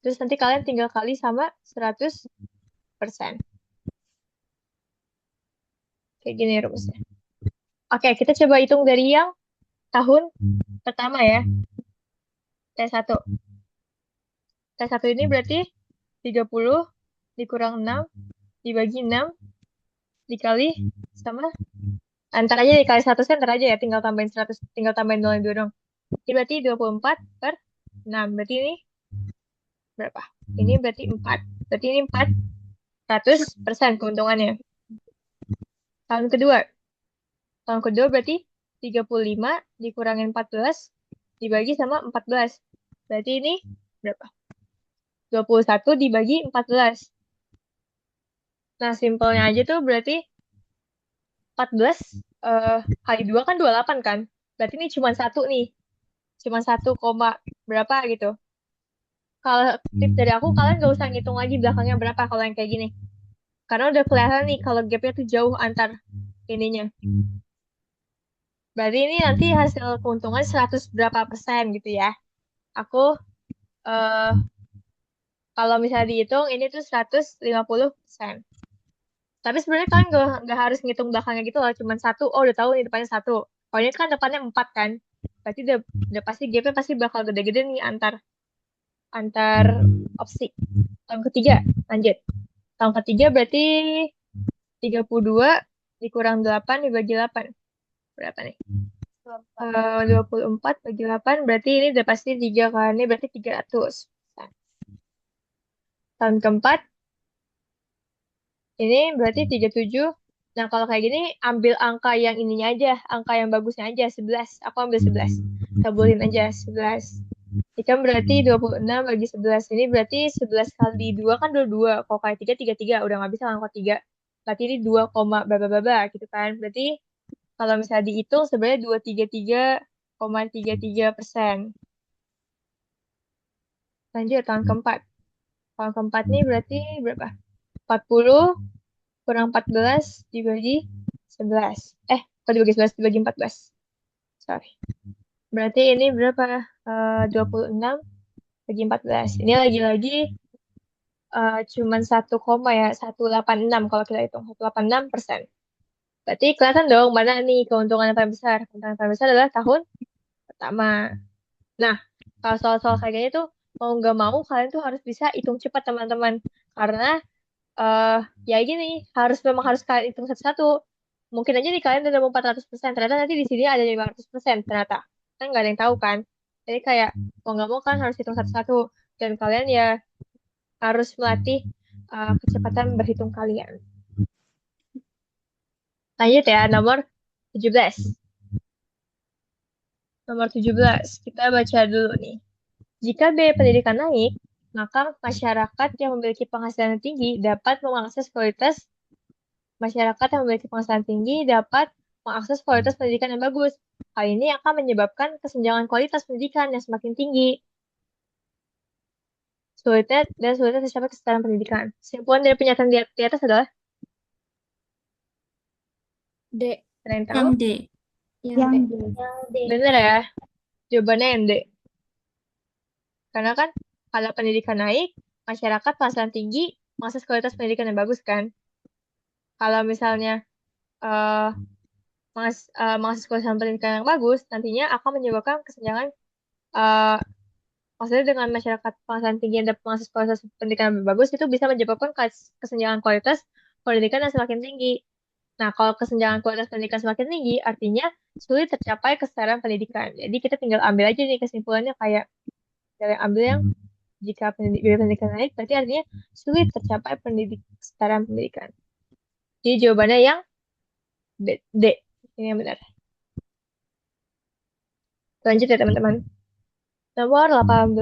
terus nanti kalian tinggal kali sama 100%. Kayak gini rumusnya. Oke, kita coba hitung dari yang tahun pertama ya, T1. T1 ini berarti 30 dikurang 6, dibagi 6, dikali sama, antar aja dikali 100, ntar aja ya, tinggal tambahin 100, tinggal tambahin 0 dulu dong. Ini berarti 24 per 6, berarti ini berapa? Ini berarti 4. Berarti ini 400% keuntungannya. Tahun kedua. Tahun kedua berarti 35 dikurangin 14 dibagi sama 14. Berarti ini berapa? 21 dibagi 14. Nah, simpelnya aja tuh berarti 14 kali 2 kan 28 kan? Berarti ini cuma satu nih. Cuma 1, berapa gitu. Kalau tips dari aku, kalian gak usah ngitung lagi belakangnya berapa kalau yang kayak gini. Karena udah kelihatan nih kalau gapnya tuh jauh antar ininya. Berarti ini nanti hasil keuntungan 100 berapa persen gitu ya. Aku eh kalau misalnya dihitung ini tuh 150%. Tapi sebenarnya kalian nggak harus ngitung belakangnya gitu loh, cuman satu, oh udah tahu nih depannya satu. Kalau ini kan depannya 4 kan. Berarti udah pasti gapnya pasti bakal gede-gede nih antar antar opsi. Tahun ketiga, lanjut. Tahun ketiga berarti 32 dikurang 8 dibagi 8. Berapa nih? 24 bagi 8 berarti ini udah pasti 3 kan. Ini berarti 300. Tahun keempat ini berarti 37. Nah, kalau kayak gini ambil angka yang ininya aja, angka yang bagusnya aja 11. Aku ambil 11. Tabulin aja 11. Ini kan berarti 26 bagi 11. Ini berarti 11 kali 2 kan 22. Kalau kali 3, 33. Udah nggak bisa angka 3. Berarti ini 2, baba gitu kan. Berarti kalau misalnya dihitung sebenarnya 233,33%. Lanjut, tahun keempat. Tahun keempat nih berarti berapa? 40 kurang 14 dibagi 11. Kok dibagi 11? Dibagi 14. Sorry. Berarti ini berapa? 26 bagi 14. Ini lagi-lagi cuman 1, ya, 186 kalau kita hitung. 186%. Berarti kelihatan dong mana nih keuntungan yang paling besar. Keuntungan yang paling besar adalah tahun pertama. Nah, kalau soal-soal kayak gini tuh, mau nggak mau kalian tuh harus bisa hitung cepat teman-teman. Karena ya gini, memang harus kalian hitung satu-satu. Mungkin aja nih kalian udah mau 400%, ternyata nanti di sini ada 500% ternyata. Kan nggak ada yang tahu kan. Jadi kayak, mau nggak mau kan harus hitung satu-satu. Dan kalian ya harus melatih kecepatan berhitung kalian. Lanjut ya, nomor 17. Nomor 17, kita baca dulu nih. Jika biaya pendidikan naik, maka masyarakat yang memiliki penghasilan tinggi dapat mengakses pendidikan yang bagus. Hal ini akan menyebabkan kesenjangan kualitas pendidikan yang semakin tinggi. Sulitnya tercapai kesetaraan pendidikan. Kesimpulan dari pernyataan di atas adalah D. ada yang tahu? Yang D. Yang D. Bener ya? Jawabannya yang D. Karena kan kalau pendidikan naik, masyarakat penghasilan tinggi, mengakses kualitas pendidikan yang bagus kan. Kalau misalnya eh mengakses kualitas pendidikan yang bagus, nantinya akan menyebabkan kesenjangan, maksudnya dengan masyarakat penghasilan tinggi dan mengakses kualitas pendidikan yang bagus, itu bisa menyebabkan kesenjangan kualitas pendidikan yang semakin tinggi. Nah, kalau kesenjangan kualitas pendidikan semakin tinggi, artinya sulit tercapai kesetaraan pendidikan. Jadi kita tinggal ambil aja nih kesimpulannya, kayak ambil yang jika biaya pendidikan naik, berarti artinya sulit tercapai kesetaraan pendidikan. Jadi jawabannya yang D. Ini yang benar. Lanjut ya teman-teman. Nomor 18.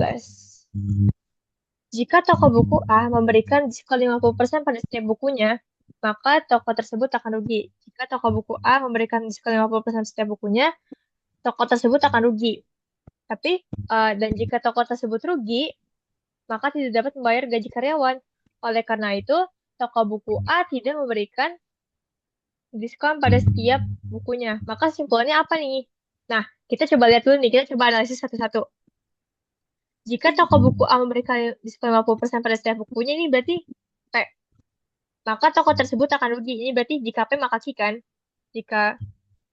Jika toko buku A memberikan diskon 50% pada setiap bukunya, maka toko tersebut akan rugi. Jika toko buku A memberikan diskon 50% setiap bukunya, toko tersebut akan rugi. Tapi, dan jika toko tersebut rugi, maka tidak dapat membayar gaji karyawan. Oleh karena itu, toko buku A tidak memberikan diskon pada setiap bukunya. Maka simpulannya apa nih? Nah, kita coba lihat dulu nih, kita coba analisis satu-satu. Jika toko buku A memberikan diskon 50% pada setiap bukunya, ini berarti P. Maka toko tersebut akan rugi. Ini berarti jika P maka Q kan? Jika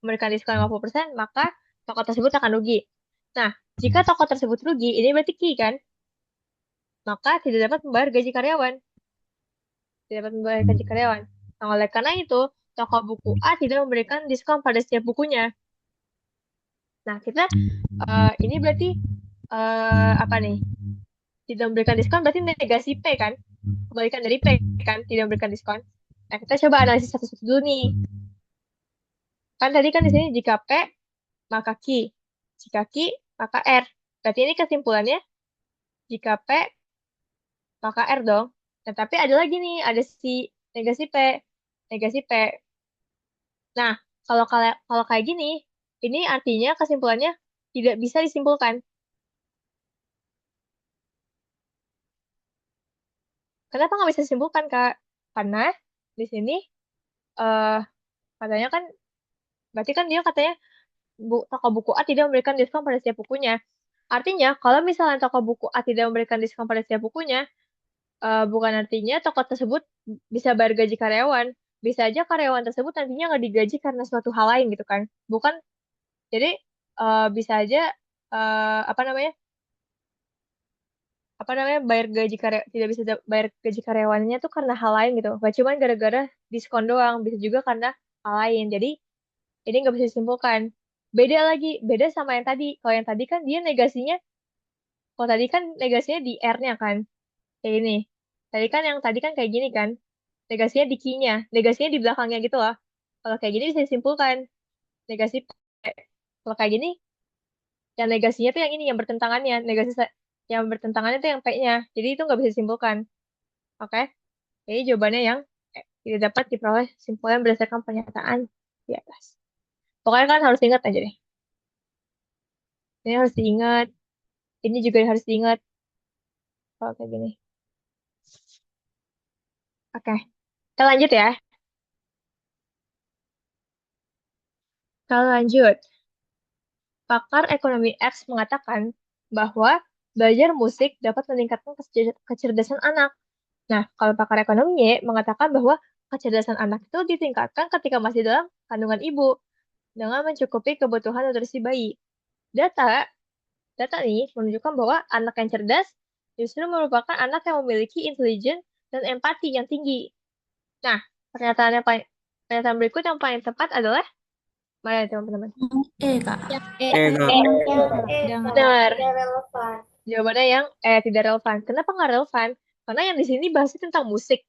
memberikan diskon 50%, maka toko tersebut akan rugi. Nah, jika toko tersebut rugi, ini berarti Q kan? Maka tidak dapat membayar gaji karyawan. Tidak dapat membayar gaji karyawan. Nah, oleh karena itu, toko buku A tidak memberikan diskon pada setiap bukunya. Nah, kita ini berarti apa nih? Tidak memberikan diskon berarti negasi P kan? Kebalikan dari P kan? Tidak memberikan diskon. Nah, kita coba analisis satu-satu dulu nih. Kan tadi kan di sini jika P maka Q. Jika Q maka R. Berarti ini kesimpulannya jika P maka R dong. Nah, tapi ada lagi nih, ada si negasi P. Negasi P. Nah, kalau kayak gini, ini artinya kesimpulannya tidak bisa disimpulkan. Kenapa nggak bisa disimpulkan, Kak? Karena di sini eh katanya kan, berarti kan dia katanya toko buku A tidak memberikan diskon pada setiap bukunya. Artinya, kalau misalnya toko buku A tidak memberikan diskon pada setiap bukunya, bukan artinya toko tersebut bisa bayar gaji karyawan. Bisa aja karyawan tersebut nantinya nggak digaji karena suatu hal lain gitu kan. Bukan, jadi bisa aja apa namanya? Bayar gaji karya tidak bisa bayar gaji karyawannya tuh karena hal lain gitu. Gak cuma gara-gara diskon doang, bisa juga karena hal lain. Jadi ini nggak bisa disimpulkan. Beda lagi, beda sama yang tadi. Kalau yang tadi kan dia negasinya, kalau tadi kan negasinya di R-nya kan, kayak ini. Tadi kan kayak gini kan, negasinya di Q-nya, negasinya di belakangnya gitu loh. Kalau kayak gini bisa disimpulkan, negasi P. Kalau kayak gini, yang negasinya tuh yang ini, yang bertentangannya. Yang bertentangannya tuh yang P-nya. Jadi itu nggak bisa disimpulkan. Oke? Jadi jawabannya yang tidak dapat diperoleh simpulan berdasarkan pernyataan di atas. Pokoknya kan harus ingat aja deh. Ini harus diingat. Ini juga harus diingat. Kalau kayak gini. Oke. Kita lanjut ya. Kalau lanjut. Pakar ekonomi X mengatakan bahwa belajar musik dapat meningkatkan kecerdasan anak. Nah, kalau pakar ekonomi Y mengatakan bahwa kecerdasan anak itu ditingkatkan ketika masih dalam kandungan ibu dengan mencukupi kebutuhan nutrisi bayi. Data Data nih menunjukkan bahwa anak yang cerdas justru merupakan anak yang memiliki intelijen dan empati yang tinggi. Nah, pernyataan berikut yang paling tepat adalah mana teman-teman? Kak. Yang Kak. yang Benar. tidak relevan. Jawabannya yang tidak relevan. Kenapa nggak relevan? Karena yang di sini bahasnya tentang musik.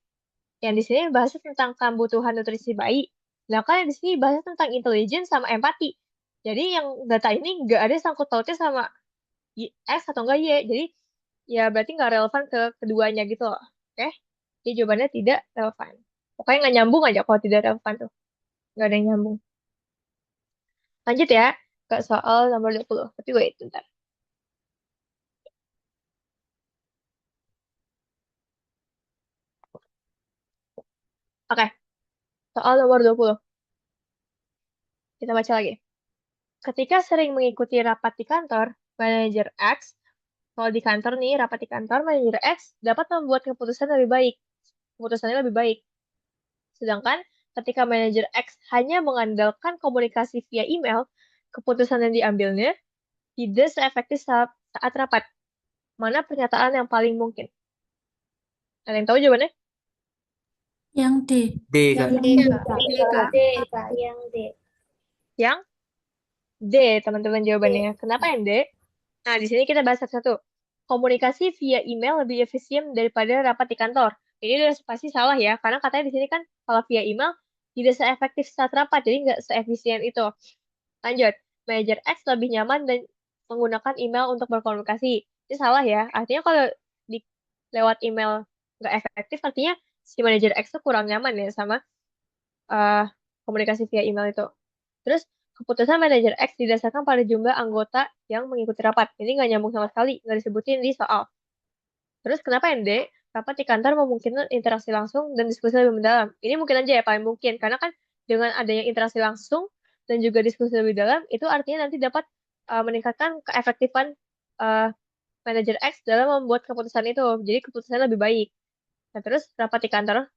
Yang di sini bahasnya tentang kebutuhan nutrisi bayi. Nah, kan yang di sini bahasnya tentang intelijen sama empati. Jadi yang data ini nggak ada sangkut pautnya sama X atau enggak Y. Jadi ya berarti nggak relevan ke keduanya gitu loh. Oke? Jadi jawabannya tidak relevan. Pokoknya nggak nyambung aja kalau tidak relevan tuh. Nggak ada yang nyambung. Lanjut ya ke soal nomor 20. Tapi wait, bentar. Oke, soal nomor 20. Kita baca lagi. Ketika sering mengikuti rapat di kantor, manajer X, kalau di kantor nih, rapat di kantor, manajer X dapat membuat keputusan lebih baik. Keputusannya lebih baik. Sedangkan ketika manajer X hanya mengandalkan komunikasi via email, keputusan yang diambilnya tidak seefektif saat rapat. Mana pernyataan yang paling mungkin? Ada yang tahu jawabannya? Yang D. D, Kak. Yang D, Kak. D, Kak. Yang D. Yang D, teman-teman jawabannya. Kenapa yang D? Nah, di sini kita bahas satu-satu. Komunikasi via email lebih efisien daripada rapat di kantor. Ini udah pasti salah ya, karena katanya di sini kan kalau via email tidak seefektif saat rapat, jadi nggak seefisien itu. Lanjut, manajer X lebih nyaman dan menggunakan email untuk berkomunikasi. Ini salah ya, artinya kalau di lewat email nggak efektif, artinya si manajer X tuh kurang nyaman ya sama eh, komunikasi via email itu. Terus, keputusan manajer X didasarkan pada jumlah anggota yang mengikuti rapat. Ini nggak nyambung sama sekali, nggak disebutin di soal. Terus, kenapa ND? Rapat di kantor memungkinkan interaksi langsung dan diskusi lebih mendalam. Ini mungkin aja ya, paling mungkin. Karena kan dengan adanya interaksi langsung dan juga diskusi lebih dalam, itu artinya nanti dapat meningkatkan keefektifan uh, manajer X dalam membuat keputusan itu. Jadi keputusannya lebih baik. Nah, terus rapat di kantor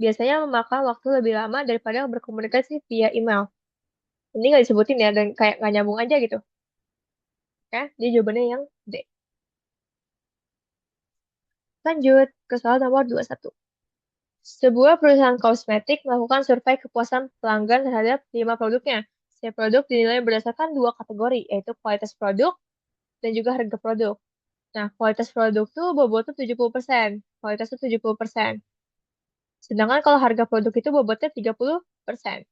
biasanya memakan waktu lebih lama daripada berkomunikasi via email. Ini nggak disebutin ya, dan kayak nggak nyambung aja gitu. Oke, jadi jawabannya yang D. Lanjut ke soal nomor 21. Sebuah perusahaan kosmetik melakukan survei kepuasan pelanggan terhadap 5 produknya. Setiap produk dinilai berdasarkan dua kategori, yaitu kualitas produk dan juga harga produk. Nah, kualitas produk tuh bobotnya 70%, kualitas tuh 70%. Sedangkan kalau harga produk itu bobotnya 30%.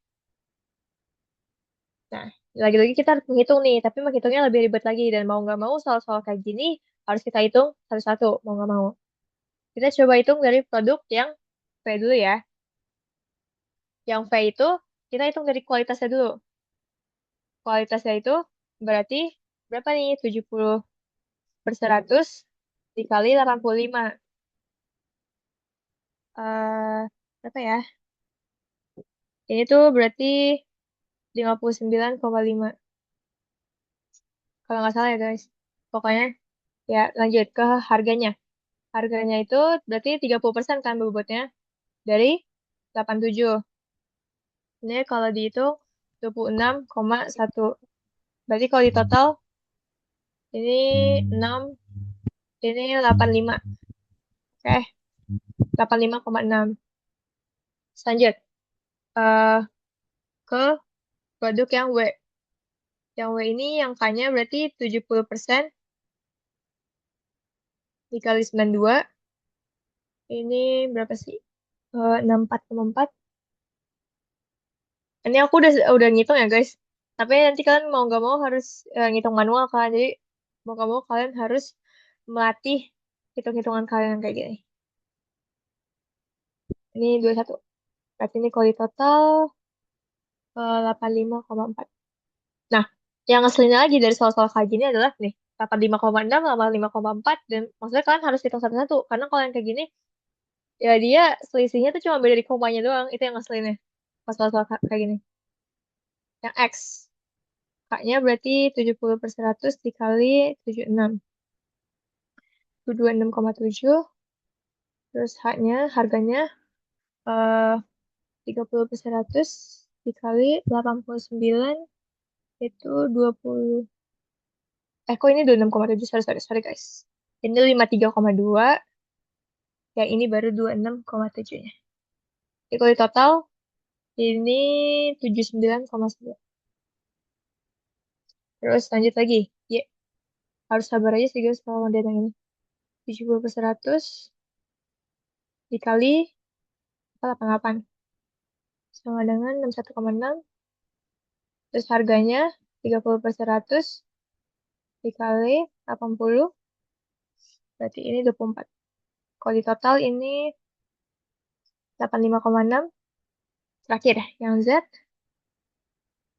Nah, lagi-lagi kita harus menghitung nih, tapi menghitungnya lebih ribet lagi. Dan mau nggak mau soal-soal kayak gini harus kita hitung satu-satu, mau nggak mau. Kita coba hitung dari produk yang V dulu ya. Yang V itu kita hitung dari kualitasnya dulu. Kualitasnya itu berarti berapa nih? 70/100 dikali 85. Berapa ya? Ini tuh berarti 59,5. Kalau nggak salah ya guys. Pokoknya ya lanjut ke harganya. Harganya itu berarti 30% kan bobotnya dari 87. Ini kalau dihitung 26,1. Berarti kalau di total ini 6, ini 85. Oke, 85,6. Lanjut eh, ke produk yang W. Yang W ini yang K-nya berarti 70% dikali 92. Ini berapa sih? 64,4. Ini aku udah ngitung ya guys. Tapi nanti kalian mau nggak mau harus ngitung manual kan. Jadi mau nggak mau kalian harus melatih hitung-hitungan kalian yang kayak gini. Ini 21. Berarti ini kalau di total 85,4. Nah, yang ngeselinnya lagi dari soal-soal kayak gini adalah nih 85,6 sama 5,4, dan maksudnya kalian harus hitung satu-satu karena kalau yang kayak gini ya dia selisihnya tuh cuma beda di komanya doang, itu yang ngeselinnya pas soal-soal kayak gini. Yang X, K-nya berarti 70/100 dikali 76. Itu 26,7. Terus H-nya, harganya eh 30/100 dikali 89, itu 20. Kok ini 26,7? Sorry, sorry, sorry guys. Ini 53,2, yang ini baru 26,7-nya. Jadi kalau di total, ini 79,9. Terus lanjut lagi. Ya, harus sabar aja sih guys kalau model yang ini. 70/100 dikali 88. Sama dengan 61,6. Terus harganya 30/100 dikali 80. Berarti ini 24. Kalau di total ini 85,6. Terakhir, yang Z.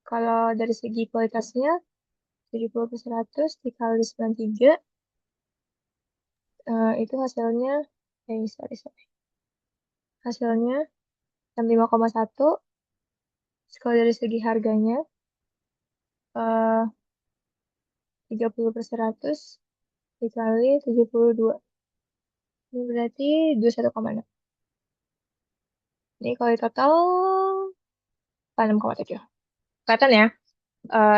Kalau dari segi kualitasnya, 70/100 dikali 93. Itu hasilnya, sorry, sorry. Hasilnya 65,1. Kalau dari segi harganya, 30/100 dikali 72. Ini berarti 21,6. Ini kalau di total 86,7. Kelihatan ya,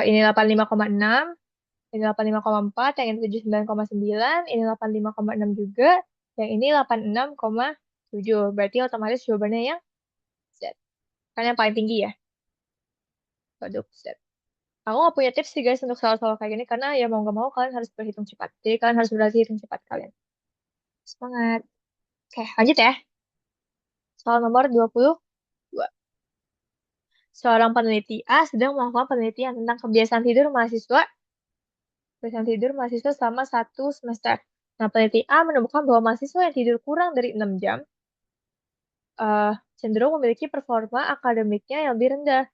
ini 85,6, ini 85,4, yang ini 79,9, ini 85,6 juga, yang ini 86,7. Berarti otomatis jawabannya yang Z. Kan yang paling tinggi ya, produk Z. Aku nggak punya tips sih guys untuk soal-soal kayak gini, karena ya mau nggak mau kalian harus berhitung cepat. Jadi kalian harus berlatih hitung cepat kalian. Semangat. Oke, lanjut ya. Soal nomor 22. Seorang peneliti A sedang melakukan penelitian tentang kebiasaan tidur mahasiswa selama 1 semester. Nah, peneliti A menemukan bahwa mahasiswa yang tidur kurang dari 6 jam cenderung memiliki performa akademiknya yang lebih rendah.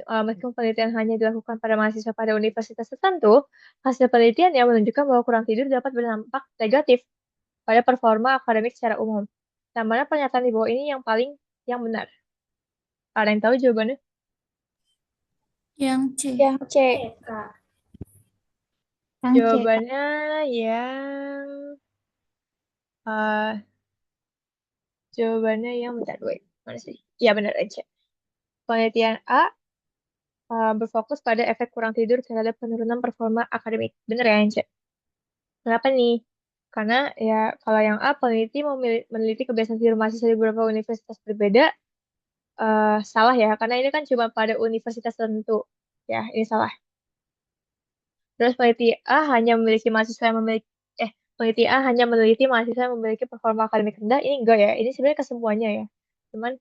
Meskipun penelitian hanya dilakukan pada mahasiswa pada universitas tertentu, hasil penelitian yang menunjukkan bahwa kurang tidur dapat berdampak negatif pada performa akademik secara umum. Nah, mana pernyataan di bawah ini yang benar? Ada yang tahu jawabannya? Yang C. Yang C. Kak. Yang jawabannya yang uh, jawabannya yang bentar, wait, mana sih? Ya benar aja. Penelitian A berfokus pada efek kurang tidur terhadap penurunan performa akademik. Bener ya, Ence? Kenapa nih? Karena ya kalau yang A, peneliti meneliti kebiasaan tidur mahasiswa di beberapa universitas berbeda, salah ya, karena ini kan cuma pada universitas tertentu. Ya, ini salah. Terus peneliti A hanya memiliki mahasiswa yang memiliki, peneliti A hanya meneliti mahasiswa yang memiliki performa akademik rendah. Ini enggak ya, ini sebenarnya ke semuanya ya. Cuman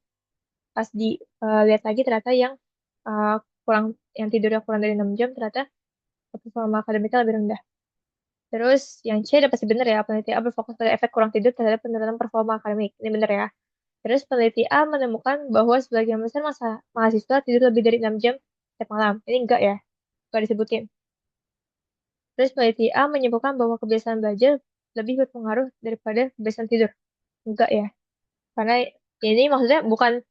pas dilihat lagi ternyata yang uh, kurang, yang tidurnya kurang dari 6 jam ternyata performa akademiknya lebih rendah. Terus yang C udah pasti bener ya, peneliti A berfokus pada efek kurang tidur terhadap penurunan performa akademik. Ini bener ya. Terus peneliti A menemukan bahwa sebagian besar mahasiswa tidur lebih dari 6 jam setiap malam. Ini enggak ya, enggak disebutin. Terus peneliti A menyimpulkan bahwa kebiasaan belajar lebih berpengaruh daripada kebiasaan tidur. Enggak ya. Karena ini maksudnya bukan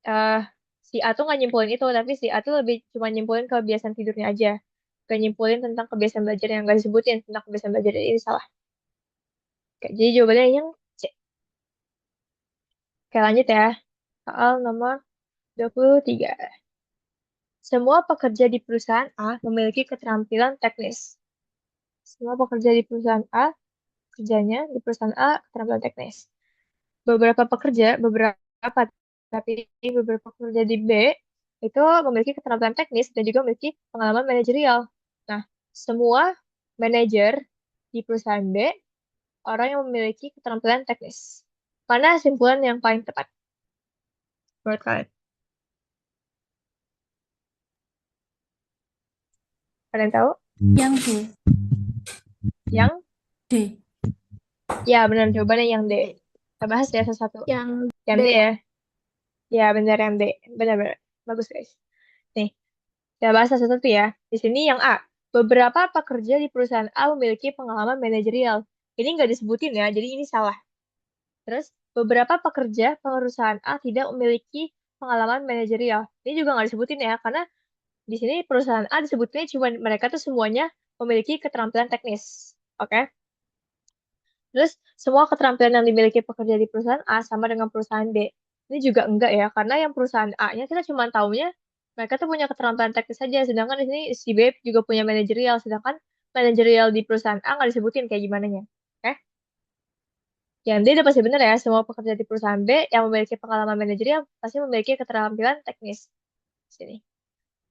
eh si A tuh nggak nyimpulin itu, tapi si A tuh lebih cuma nyimpulin kebiasaan tidurnya aja. Gak nyimpulin tentang kebiasaan belajar yang gak disebutin tentang kebiasaan belajar ini salah. Oke, jadi jawabannya yang C. Oke, lanjut ya. Soal nomor 23. Semua pekerja di perusahaan A memiliki keterampilan teknis. Semua pekerja di perusahaan A, kerjanya di perusahaan A keterampilan teknis. Beberapa, tapi beberapa pekerja di B itu memiliki keterampilan teknis dan juga memiliki pengalaman manajerial. Nah, semua manajer di perusahaan B orang yang memiliki keterampilan teknis. Mana simpulan yang paling tepat menurut kalian? Kalian tahu? Yang D. Yang D. ya benar jawabannya yang D. Kita bahas ya satu-satu. Yang Yang D. D ya. Ya benar yang D. Benar-benar. Bagus guys. Nih, kita bahas satu-satu ya. Di sini yang A. Beberapa pekerja di perusahaan A memiliki pengalaman manajerial. Ini nggak disebutin ya, jadi ini salah. Terus, beberapa pekerja perusahaan A tidak memiliki pengalaman manajerial. Ini juga nggak disebutin ya, karena di sini perusahaan A disebutnya cuma mereka tuh semuanya memiliki keterampilan teknis. Oke? Terus, semua keterampilan yang dimiliki pekerja di perusahaan A sama dengan perusahaan B. Ini juga enggak ya, karena yang perusahaan A-nya kita cuma taunya mereka tuh punya keterampilan teknis saja, sedangkan di sini si B juga punya manajerial, sedangkan manajerial di perusahaan A nggak disebutin kayak gimana nya. Oke? Yang D udah pasti benar ya, semua pekerja di perusahaan B yang memiliki pengalaman manajerial pasti memiliki keterampilan teknis. Sini.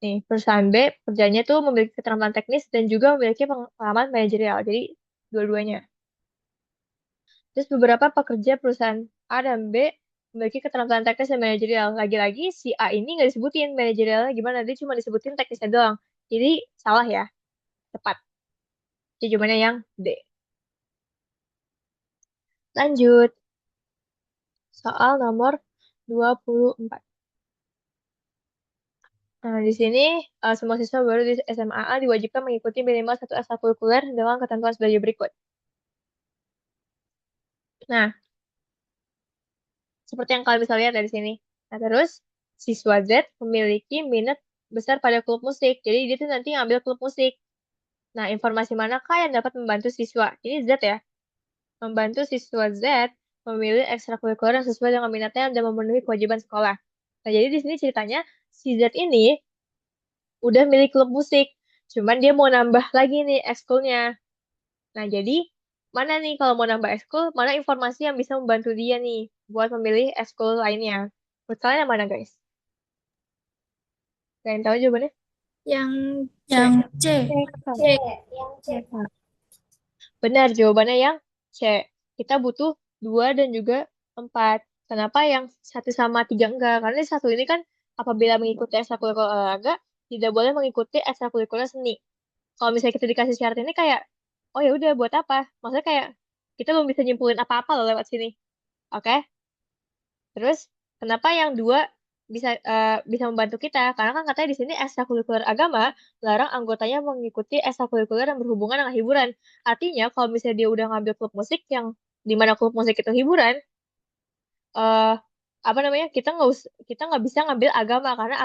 Nih, perusahaan B kerjanya tuh memiliki keterampilan teknis dan juga memiliki pengalaman manajerial. Jadi, dua-duanya. Terus beberapa pekerja perusahaan A dan B memiliki keterampilan teknis dan manajerial. Lagi-lagi si A ini nggak disebutin manajerialnya gimana, dia cuma disebutin teknisnya doang. Jadi, salah ya, tepat. Jadi jawabannya yang D. Lanjut, soal nomor 24. Nah, di sini semua siswa baru di SMA diwajibkan mengikuti minimal satu ekstrakurikuler dengan ketentuan sebagai berikut. Nah, seperti yang kalian bisa lihat dari sini. Nah, terus siswa Z memiliki minat besar pada klub musik. Jadi dia tuh nanti ngambil klub musik. Nah, informasi manakah yang dapat membantu siswa? Ini Z ya. Membantu siswa Z memilih ekstrakurikuler yang sesuai dengan minatnya dan memenuhi kewajiban sekolah. Nah, jadi di sini ceritanya si Z ini udah milih klub musik. Cuman dia mau nambah lagi nih ekskulnya. Nah, jadi mana nih kalau mau nambah ekskul, mana informasi yang bisa membantu dia nih buat memilih ekskul lainnya. Menurut kalian yang mana, guys? Kalian tahu jawabannya? Yang C. Yang C. C. Yang C. Benar, jawabannya yang C. Kita butuh 2 dan juga 4. Kenapa yang 1 sama 3 enggak? Karena di satu ini kan apabila mengikuti ekstrakurikuler olahraga, tidak boleh mengikuti ekstrakurikuler seni. Kalau misalnya kita dikasih syarat ini kayak, oh ya udah buat apa? Maksudnya kayak kita belum bisa nyimpulin apa-apa loh lewat sini. Oke? Terus kenapa yang 2 bisa membantu kita? Karena kan katanya di sini ekstrakurikuler agama melarang anggotanya mengikuti ekstrakurikuler yang berhubungan dengan hiburan. Artinya kalau misalnya dia udah ngambil klub musik yang di mana klub musik itu hiburan, eh apa namanya, kita nggak bisa ngambil agama karena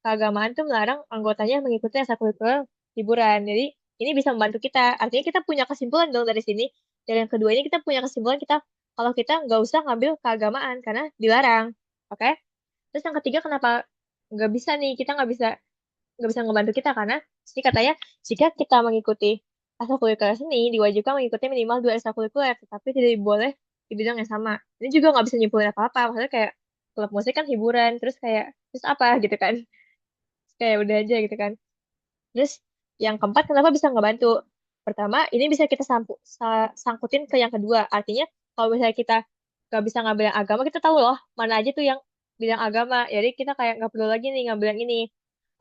keagamaan tuh melarang anggotanya mengikuti ekstrakurikuler hiburan. Jadi ini bisa membantu kita. Artinya kita punya kesimpulan dong dari sini. Dan yang kedua ini kita punya kesimpulan kalau kita nggak usah ngambil keagamaan karena dilarang. Oke? Terus yang ketiga kenapa nggak bisa nih, kita nggak bisa ngebantu kita karena sini katanya jika kita mengikuti ekstrakurikuler seni diwajibkan mengikuti minimal 2 ekstrakurikuler, tetapi tidak boleh di bidang yang sama. Ini juga nggak bisa nyimpulin apa-apa, maksudnya kayak klub musik kan hiburan, terus apa gitu kan, kayak udah aja gitu kan. Terus yang keempat kenapa bisa ngebantu? Pertama, ini bisa kita sangkutin ke yang kedua, artinya kalau misalnya kita nggak bisa ngambil yang agama, kita tahu loh mana aja tuh yang bidang agama, jadi kita kayak nggak perlu lagi nih ngambil yang ini.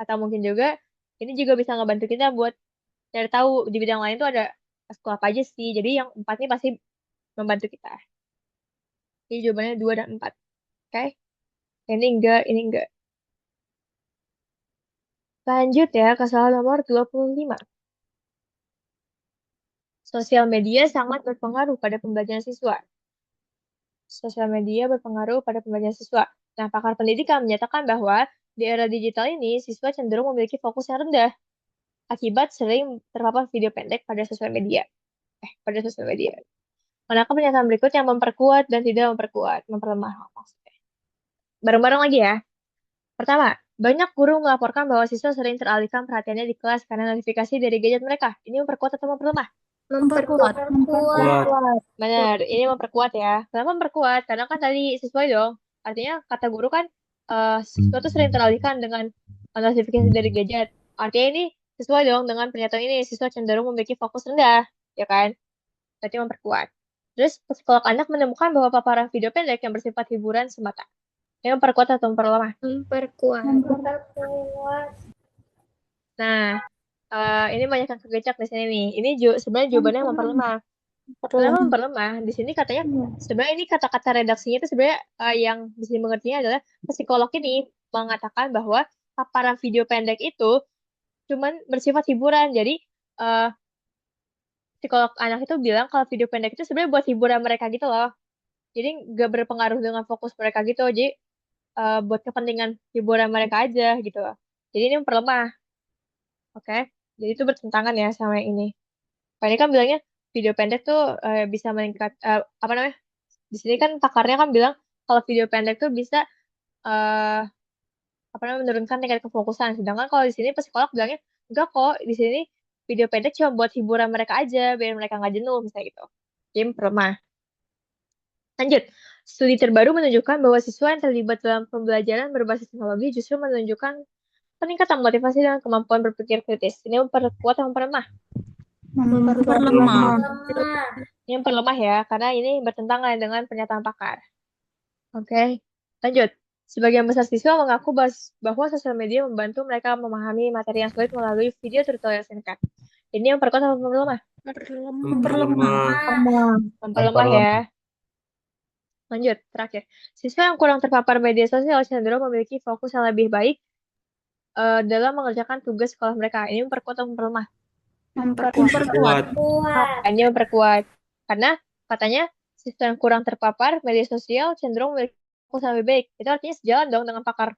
Atau mungkin juga ini juga bisa ngebantu kita buat cari tahu di bidang lain tuh ada sekolah apa aja sih. Jadi yang empat ini pasti membantu kita. Jadi jawabannya 2 dan 4. Oke? Ini enggak. Lanjut ya ke soal nomor 25. Sosial media sangat berpengaruh pada pembelajaran siswa. Sosial media berpengaruh pada pembelajaran siswa. Nah, pakar pendidikan menyatakan bahwa di era digital ini, siswa cenderung memiliki fokus yang rendah akibat sering terpapar video pendek pada sosial media. Pada sosial media. Manakah pernyataan berikut yang memperkuat dan tidak memperkuat, memperlemah maksudnya. Bareng-bareng lagi ya. Pertama, banyak guru melaporkan bahwa siswa sering teralihkan perhatiannya di kelas karena notifikasi dari gadget mereka. Ini memperkuat atau memperlemah? Memperkuat. Memperkuat. Benar, ini memperkuat ya. Kenapa memperkuat? Karena kan tadi sesuai dong. Artinya kata guru kan siswa tuh sering teralihkan dengan notifikasi dari gadget. Artinya ini sesuai dong dengan pernyataan ini. Siswa cenderung memiliki fokus rendah, ya kan? Berarti memperkuat. Terus psikolog anak menemukan bahwa paparan video pendek yang bersifat hiburan semata. Ini memperkuat atau memperlemah? Memperkuat. Nah, ini banyak yang kegecek di sini nih. Ini sebenarnya jawabannya memperlemah. Kenapa memperlemah? Di sini katanya sebenarnya ini kata-kata redaksinya itu sebenarnya yang bisa dimengertinya adalah psikolog ini mengatakan bahwa paparan video pendek itu cuman bersifat hiburan. Jadi eh, psikolog anak itu bilang kalau video pendek itu sebenarnya buat hiburan mereka gitu loh. Jadi nggak berpengaruh dengan fokus mereka gitu. Jadi buat kepentingan hiburan mereka aja gitu loh. Jadi ini memperlemah, oke? Jadi itu bertentangan ya sama yang ini. Kalau ini kan bilangnya video pendek tuh bisa meningkat apa namanya? Di sini kan pakarnya kan bilang kalau video pendek tuh bisa eh apa namanya menurunkan tingkat kefokusan. Sedangkan kalau di sini psikolog bilangnya enggak kok, di sini video pendek cuma buat hiburan mereka aja, biar mereka nggak jenuh misalnya gitu. Jadi memperlemah. Lanjut. Studi terbaru menunjukkan bahwa siswa yang terlibat dalam pembelajaran berbasis teknologi justru menunjukkan peningkatan motivasi dan kemampuan berpikir kritis. Ini memperkuat atau memperlemah? Memperlemah. Ini memperlemah ya, karena ini bertentangan dengan pernyataan pakar. Oke, lanjut. Sebagian besar siswa mengaku bahwa sosial media membantu mereka memahami materi yang sulit melalui video tutorial singkat. Ini memperkuat atau memperlemah? Memperlemah. Memperlemah ya. Lanjut, terakhir. Siswa yang kurang terpapar media sosial cenderung memiliki fokus yang lebih baik dalam mengerjakan tugas sekolah mereka. Ini memperkuat atau memperlemah? Memperkuat. Ini memperkuat. Karena katanya siswa yang kurang terpapar media sosial cenderung memiliki fokus yang lebih baik. Itu artinya sejalan dong dengan pakar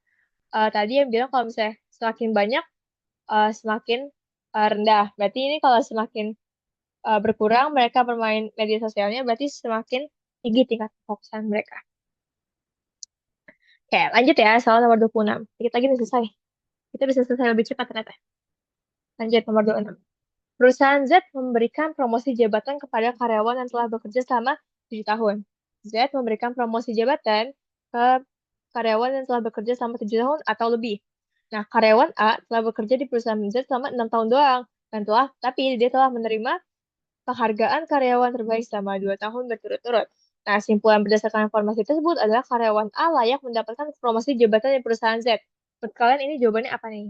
tadi yang bilang kalau misalnya semakin banyak, semakin rendah. Berarti ini kalau semakin berkurang mereka bermain media sosialnya, berarti semakin tinggi tingkat kefokusan mereka. Oke, lanjut ya, soal nomor 26. Dikit lagi nih selesai. Kita bisa selesai lebih cepat ternyata. Lanjut, nomor 26. Perusahaan Z memberikan promosi jabatan kepada karyawan yang telah bekerja selama 7 tahun. Z memberikan promosi jabatan ke karyawan yang telah bekerja selama 7 tahun atau lebih. Nah, karyawan A telah bekerja di perusahaan Z selama 6 tahun doang. Tapi dia telah menerima penghargaan karyawan terbaik selama 2 tahun berturut-turut. Nah, simpulan berdasarkan informasi tersebut adalah karyawan A layak mendapatkan promosi jabatan di perusahaan Z. Menurut kalian ini jawabannya apa nih?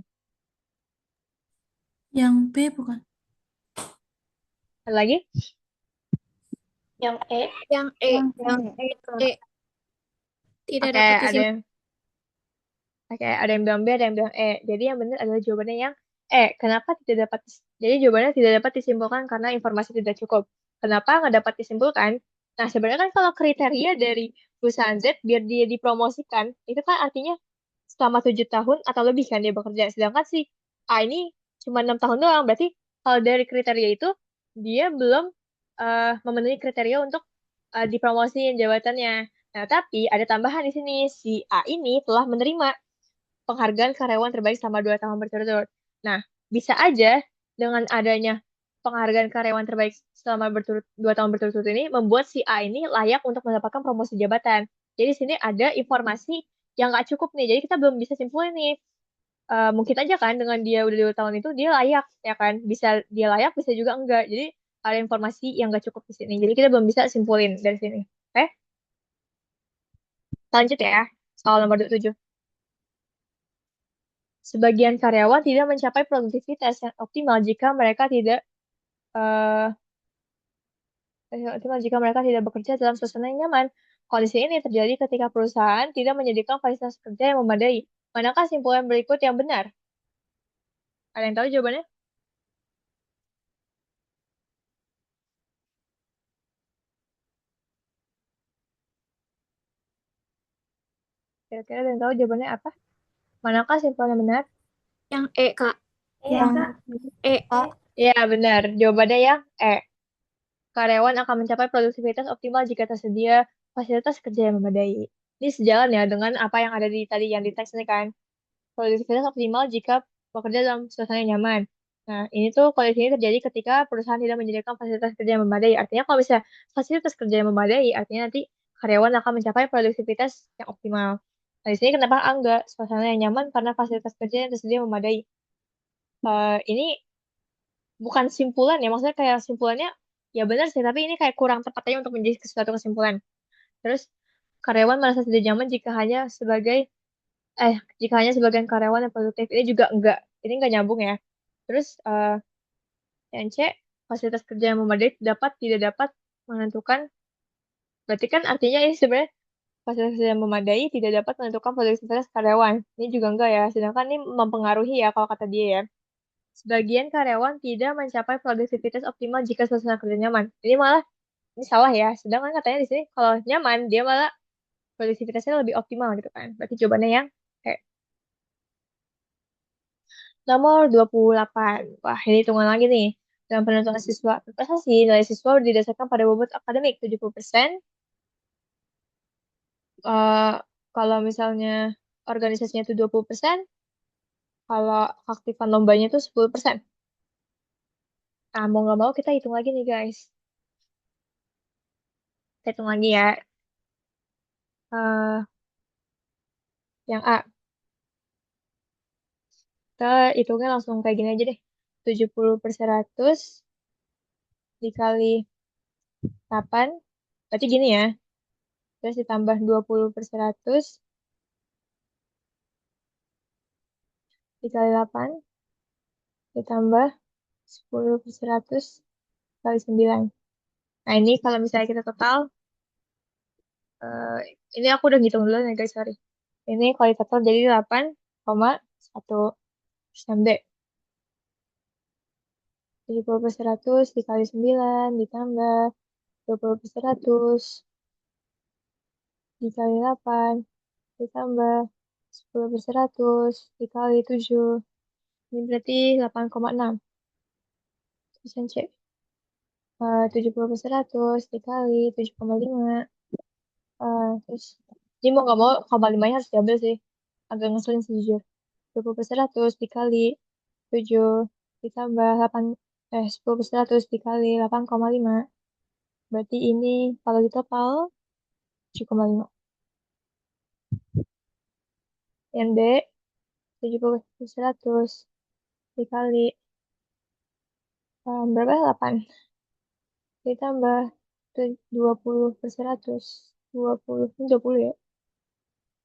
Yang B bukan? Ada lagi? Yang E. Yang E. Tidak Oke, dapat ada disimpan. yang ada yang bilang B, ada yang bilang E. Jadi yang benar adalah jawabannya yang E. Kenapa tidak dapat? Jadi jawabannya tidak dapat disimpulkan karena informasi tidak cukup. Kenapa nggak dapat disimpulkan? Nah, sebenarnya kan kalau kriteria dari perusahaan Z biar dia dipromosikan. Itu kan artinya selama 7 tahun atau lebih kan dia bekerja. Sedangkan si A ini cuma 6 tahun doang. Berarti kalau dari kriteria itu dia belum memenuhi kriteria untuk dipromosiin jabatannya. Nah, tapi ada tambahan di sini. Si A ini telah menerima penghargaan karyawan terbaik selama 2 tahun berturut-turut. Nah, bisa aja dengan adanya penghargaan karyawan terbaik selama 2 tahun berturut-turut ini membuat si A ini layak untuk mendapatkan promosi jabatan. Jadi di sini ada informasi yang nggak cukup nih. Jadi kita belum bisa simpulin nih. Mungkin aja kan dengan dia udah 2 tahun itu dia layak ya kan? Bisa dia layak, bisa juga enggak. Jadi ada informasi yang nggak cukup di sini. Jadi kita belum bisa simpulin dari sini. Oke, lanjut ya. Soal nomor 7. Sebagian karyawan tidak mencapai produktivitas yang optimal jika mereka tidak eh, optimal jika mereka tidak bekerja dalam suasana yang nyaman. Kondisi ini terjadi ketika perusahaan tidak menyediakan fasilitas kerja yang memadai. Manakah simpulan berikut yang benar? Ada yang tahu jawabannya? Kira-kira ada yang tahu jawabannya apa? Manakah simpulan yang benar? Yang E, Kak. Yang E. A. Ya, benar. Jawabannya yang E. Karyawan akan mencapai produktivitas optimal jika tersedia fasilitas kerja yang memadai. Ini sejalan ya dengan apa yang ada di tadi yang di teks ini kan. Produktivitas optimal jika bekerja dalam suasana yang nyaman. Nah, ini tuh kondisi ini terjadi ketika perusahaan tidak menyediakan fasilitas kerja yang memadai. Artinya kalau bisa fasilitas kerja yang memadai, artinya nanti karyawan akan mencapai produktivitas yang optimal. Nah, di sini kenapa enggak? Suasana yang nyaman karena fasilitas kerja yang tersedia memadai. Ini bukan simpulan ya, maksudnya kayak simpulannya ya benar sih, tapi ini kayak kurang tepat aja untuk menjadi suatu kesimpulan. Terus karyawan merasa tidak nyaman jika hanya sebagian karyawan yang produktif. Ini juga enggak, ini enggak nyambung ya. Terus yang C, fasilitas kerja yang memadai tidak dapat menentukan, berarti kan artinya ini sebenarnya fasilitas kerja yang memadai tidak dapat menentukan produktivitas karyawan. Ini juga enggak ya, sedangkan ini mempengaruhi ya kalau kata dia ya. Sebagian karyawan tidak mencapai produktivitas optimal jika suasana kerja nyaman. Ini salah ya. Sedangkan katanya di sini kalau nyaman dia malah produktivitasnya lebih optimal gitu kan. Berarti jawabannya yang kayak nomor 28. Wah, ini hitungan lagi nih. Dalam penentuan siswa berprestasi, nilai siswa didasarkan pada bobot akademik 70%. Eh kalau misalnya organisasinya itu 20%, kalau aktifan lombanya itu 10%. Nah, mau nggak mau kita hitung lagi nih guys. Kita hitung lagi ya. Eh yang A. Kita hitungnya langsung kayak gini aja deh. 70/100 dikali 8. Berarti gini ya. Terus ditambah 20/100 dikali 8. Ditambah 10/100 kali 9. Nah, ini kalau misalnya kita total, eh, ini aku udah ngitung dulu nih guys, sorry. Ini kalau total jadi 8,1 persen B. 70/100 dikali 9 ditambah 20/100 dikali 8 ditambah 10/100 dikali 7. Ini berarti 8,6 persen C. 70/100 dikali 7,5. Terus ini mau nggak mau koma limanya harus diambil sih. Agak ngeselin sih jujur. 20/100 dikali 7 ditambah 8, 10/100 dikali 8,5. Berarti ini kalau di total 7,5. Yang D 70/100 dikali berapa? 8 ditambah 20/100. 20, ini 20 ya.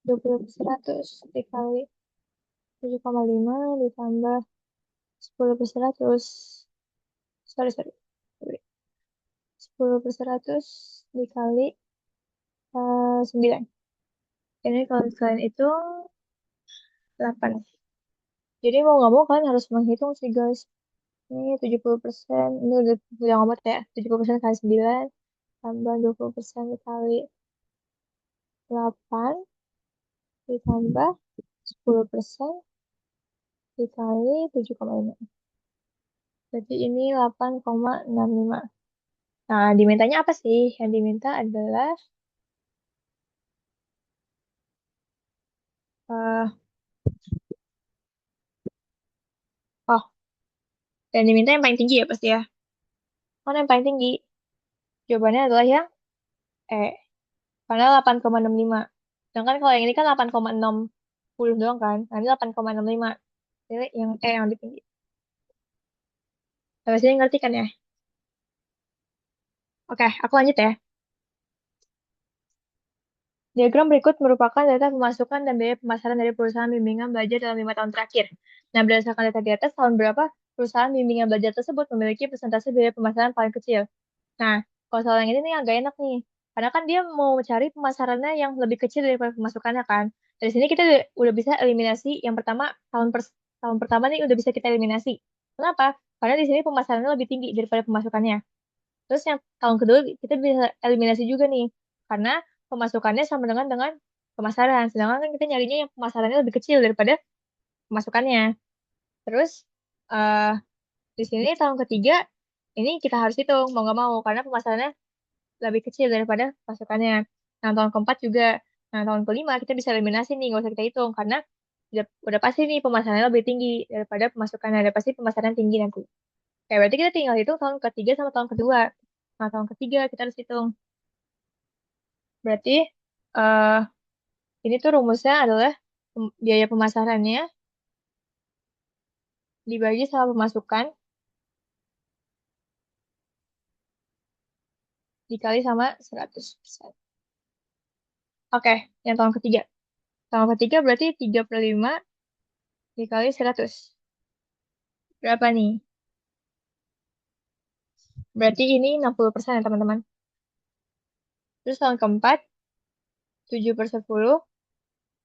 20/100 dikali 7,5 ditambah 10/100. Sorry, sorry. 10/100 dikali 9. Ini kalau kalian itu 8. Jadi mau nggak mau kalian harus menghitung sih guys. Ini 70%. Ini udah ngomot ya. 70% kali 9 tambah 20% dikali 8 ditambah 10% dikali 7,5. Berarti ini 8,65. Nah, dimintanya apa sih? Yang diminta adalah eh oh, yang diminta yang paling tinggi ya pasti ya. Mana yang paling tinggi? Jawabannya adalah yang E. Karena 8,65. Sedangkan kalau yang ini kan 8,60 doang kan. Nah, ini 8,65. Jadi yang E yang lebih tinggi. Sampai sini ngerti kan ya? Oke, aku lanjut ya. Diagram berikut merupakan data pemasukan dan biaya pemasaran dari perusahaan bimbingan belajar dalam 5 tahun terakhir. Nah, berdasarkan data di atas, tahun berapa perusahaan bimbingan belajar tersebut memiliki persentase biaya pemasaran paling kecil? Nah, kalau soal yang ini nih agak enak nih. Karena kan dia mau cari pemasarannya yang lebih kecil daripada pemasukannya kan. Dari sini kita udah bisa eliminasi yang pertama, tahun pertama nih udah bisa kita eliminasi. Kenapa? Karena di sini pemasarannya lebih tinggi daripada pemasukannya. Terus yang tahun kedua kita bisa eliminasi juga nih. Karena pemasukannya sama dengan pemasaran. Sedangkan kan kita nyarinya yang pemasarannya lebih kecil daripada pemasukannya. Terus eh di sini tahun ketiga ini kita harus hitung mau nggak mau karena pemasarannya lebih kecil daripada pasukannya. Nah, tahun keempat juga. Nah, tahun kelima kita bisa eliminasi nih, nggak usah kita hitung karena udah pasti nih pemasarannya lebih tinggi daripada pemasukannya. Ada pasti pemasaran tinggi nanti. Oke, berarti kita tinggal hitung tahun ketiga sama tahun kedua. Nah, tahun ketiga kita harus hitung. Berarti eh ini tuh rumusnya adalah biaya pemasarannya dibagi sama pemasukan dikali sama 100%. Oke, yang tahun ketiga. Tahun ketiga berarti 35 dikali 100. Berapa nih? Berarti ini 60% ya teman-teman. Terus tahun keempat, 7/10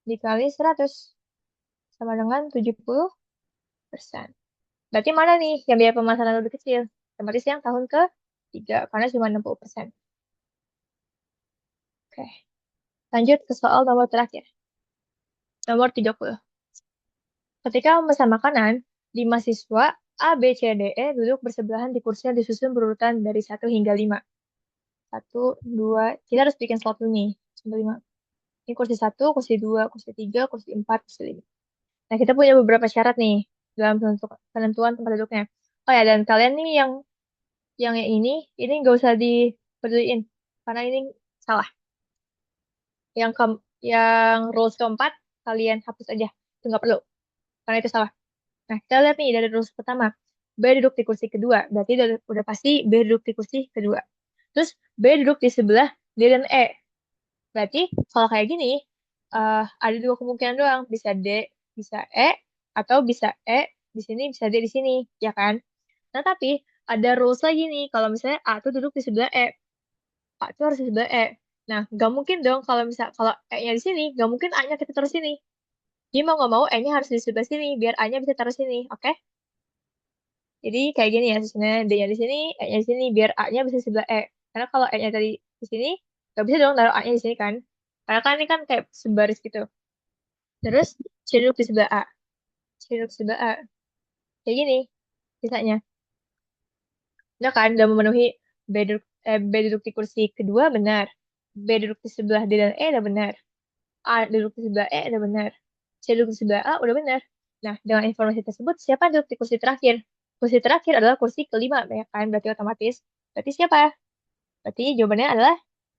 dikali 100. Sama dengan 70%. Berarti mana nih yang biaya pemasaran lebih kecil? Otomatis yang tahun ketiga, karena cuma 60%. Oke, lanjut ke soal nomor terakhir. Nomor 30. Ketika memesan makanan, 5 siswa A, B, C, D, E duduk bersebelahan di kursi yang disusun berurutan dari 1 hingga 5. 1, 2, kita harus bikin slot dulu nih. Sampai 5. Ini kursi 1, kursi 2, kursi 3, kursi 4, kursi 5. Nah, kita punya beberapa syarat nih dalam penentuan tempat duduknya. Oh ya, dan kalian nih yang ini nggak usah dipeduliin karena ini salah. Yang ke, yang rules keempat kalian hapus aja, itu nggak perlu karena itu salah. Nah, kita lihat nih dari rules pertama. B duduk di kursi kedua, berarti udah pasti B duduk di kursi kedua. Terus B duduk di sebelah D dan E. Berarti kalau kayak gini, ada dua kemungkinan doang. Bisa D, bisa E, atau bisa E di sini, bisa D di sini, ya kan? Nah, tapi ada rules lagi nih. Kalau misalnya A tuh duduk di sebelah E, A tuh harus di sebelah E. Nah, nggak mungkin dong kalau E-nya di sini, nggak mungkin A-nya kita taruh sini. Jadi mau nggak mau E-nya harus di sebelah sini, biar A-nya bisa taruh sini, oke? Jadi kayak gini ya, sebenarnya D-nya di sini, E-nya di sini, biar A-nya bisa di sebelah E. Karena kalau E-nya tadi di sini, nggak bisa dong taruh A-nya di sini kan? Karena kan ini kan kayak sebaris gitu. Terus C duduk di sebelah A. C duduk di sebelah A. Kayak gini, sisanya. Udah kan, udah memenuhi B duduk di kursi kedua, benar. B duduk di sebelah D dan E, udah benar. A duduk di sebelah E, udah benar. C duduk di sebelah A, udah benar. Nah, dengan informasi tersebut, siapa yang duduk di kursi terakhir? Kursi terakhir adalah kursi kelima, ya kan? Berarti otomatis. Berarti siapa? Berarti jawabannya adalah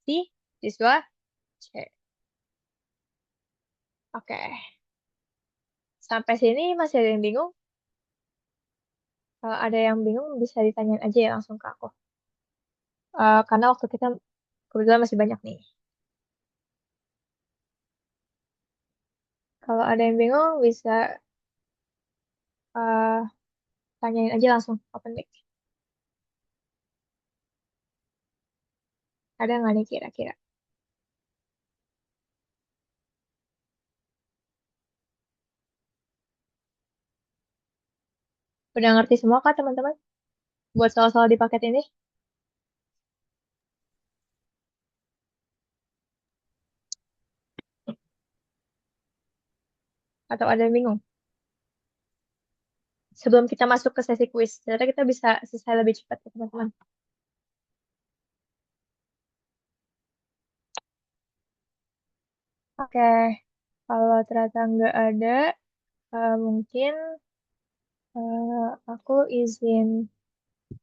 si siswa C. Oke. Sampai sini masih ada yang bingung? Kalau ada yang bingung, bisa ditanyain aja ya langsung ke aku. Karena waktu kita kebetulan masih banyak nih. Kalau ada yang bingung, bisa uh, tanyain aja langsung open mic. Ada nggak nih kira-kira? Udah ngerti semua kah teman-teman? Buat soal-soal di paket ini? Atau ada yang bingung? Sebelum kita masuk ke sesi kuis, ternyata kita bisa selesai lebih cepat ya, teman-teman. Oke, kalau ternyata nggak ada, mungkin aku izin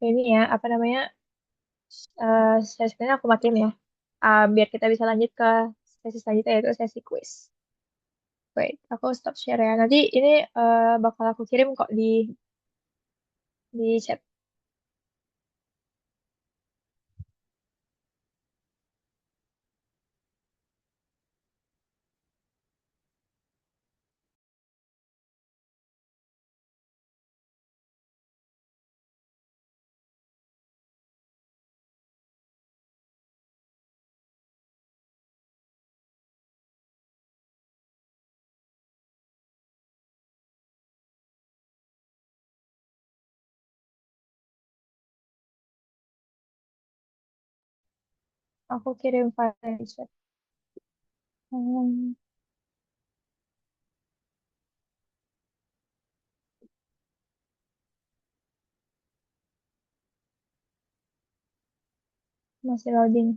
ini ya, apa namanya, sesinya aku matiin ya. Biar kita bisa lanjut ke sesi selanjutnya, yaitu sesi kuis. Wait, aku stop share ya. Nanti ini bakal aku kirim kok di chat. Aku kirim file di chat. Hmm, masih loading.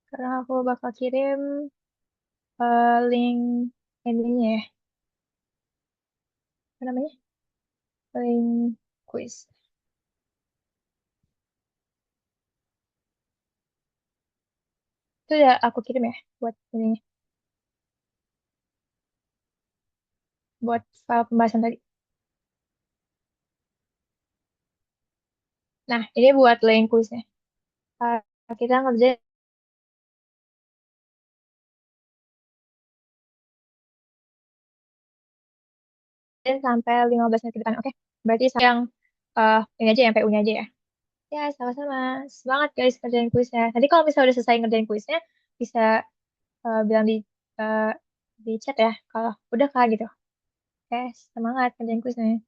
Karena aku bakal kirim link ininya ya. Apa namanya? Link quiz. Itu udah aku kirim ya buat ini, buat file pembahasan tadi. Nah, ini buat link quiznya. Uh, kita ngerjain sampai 15 menit ke depan. Oke, berarti yang ini aja yang PU-nya aja ya. Ya, sama-sama. Semangat guys kerjain kuisnya. Nanti kalau misalnya udah selesai ngerjain kuisnya, bisa bilang uh, di chat ya kalau udah kak gitu. Oke, semangat kerjain kuisnya.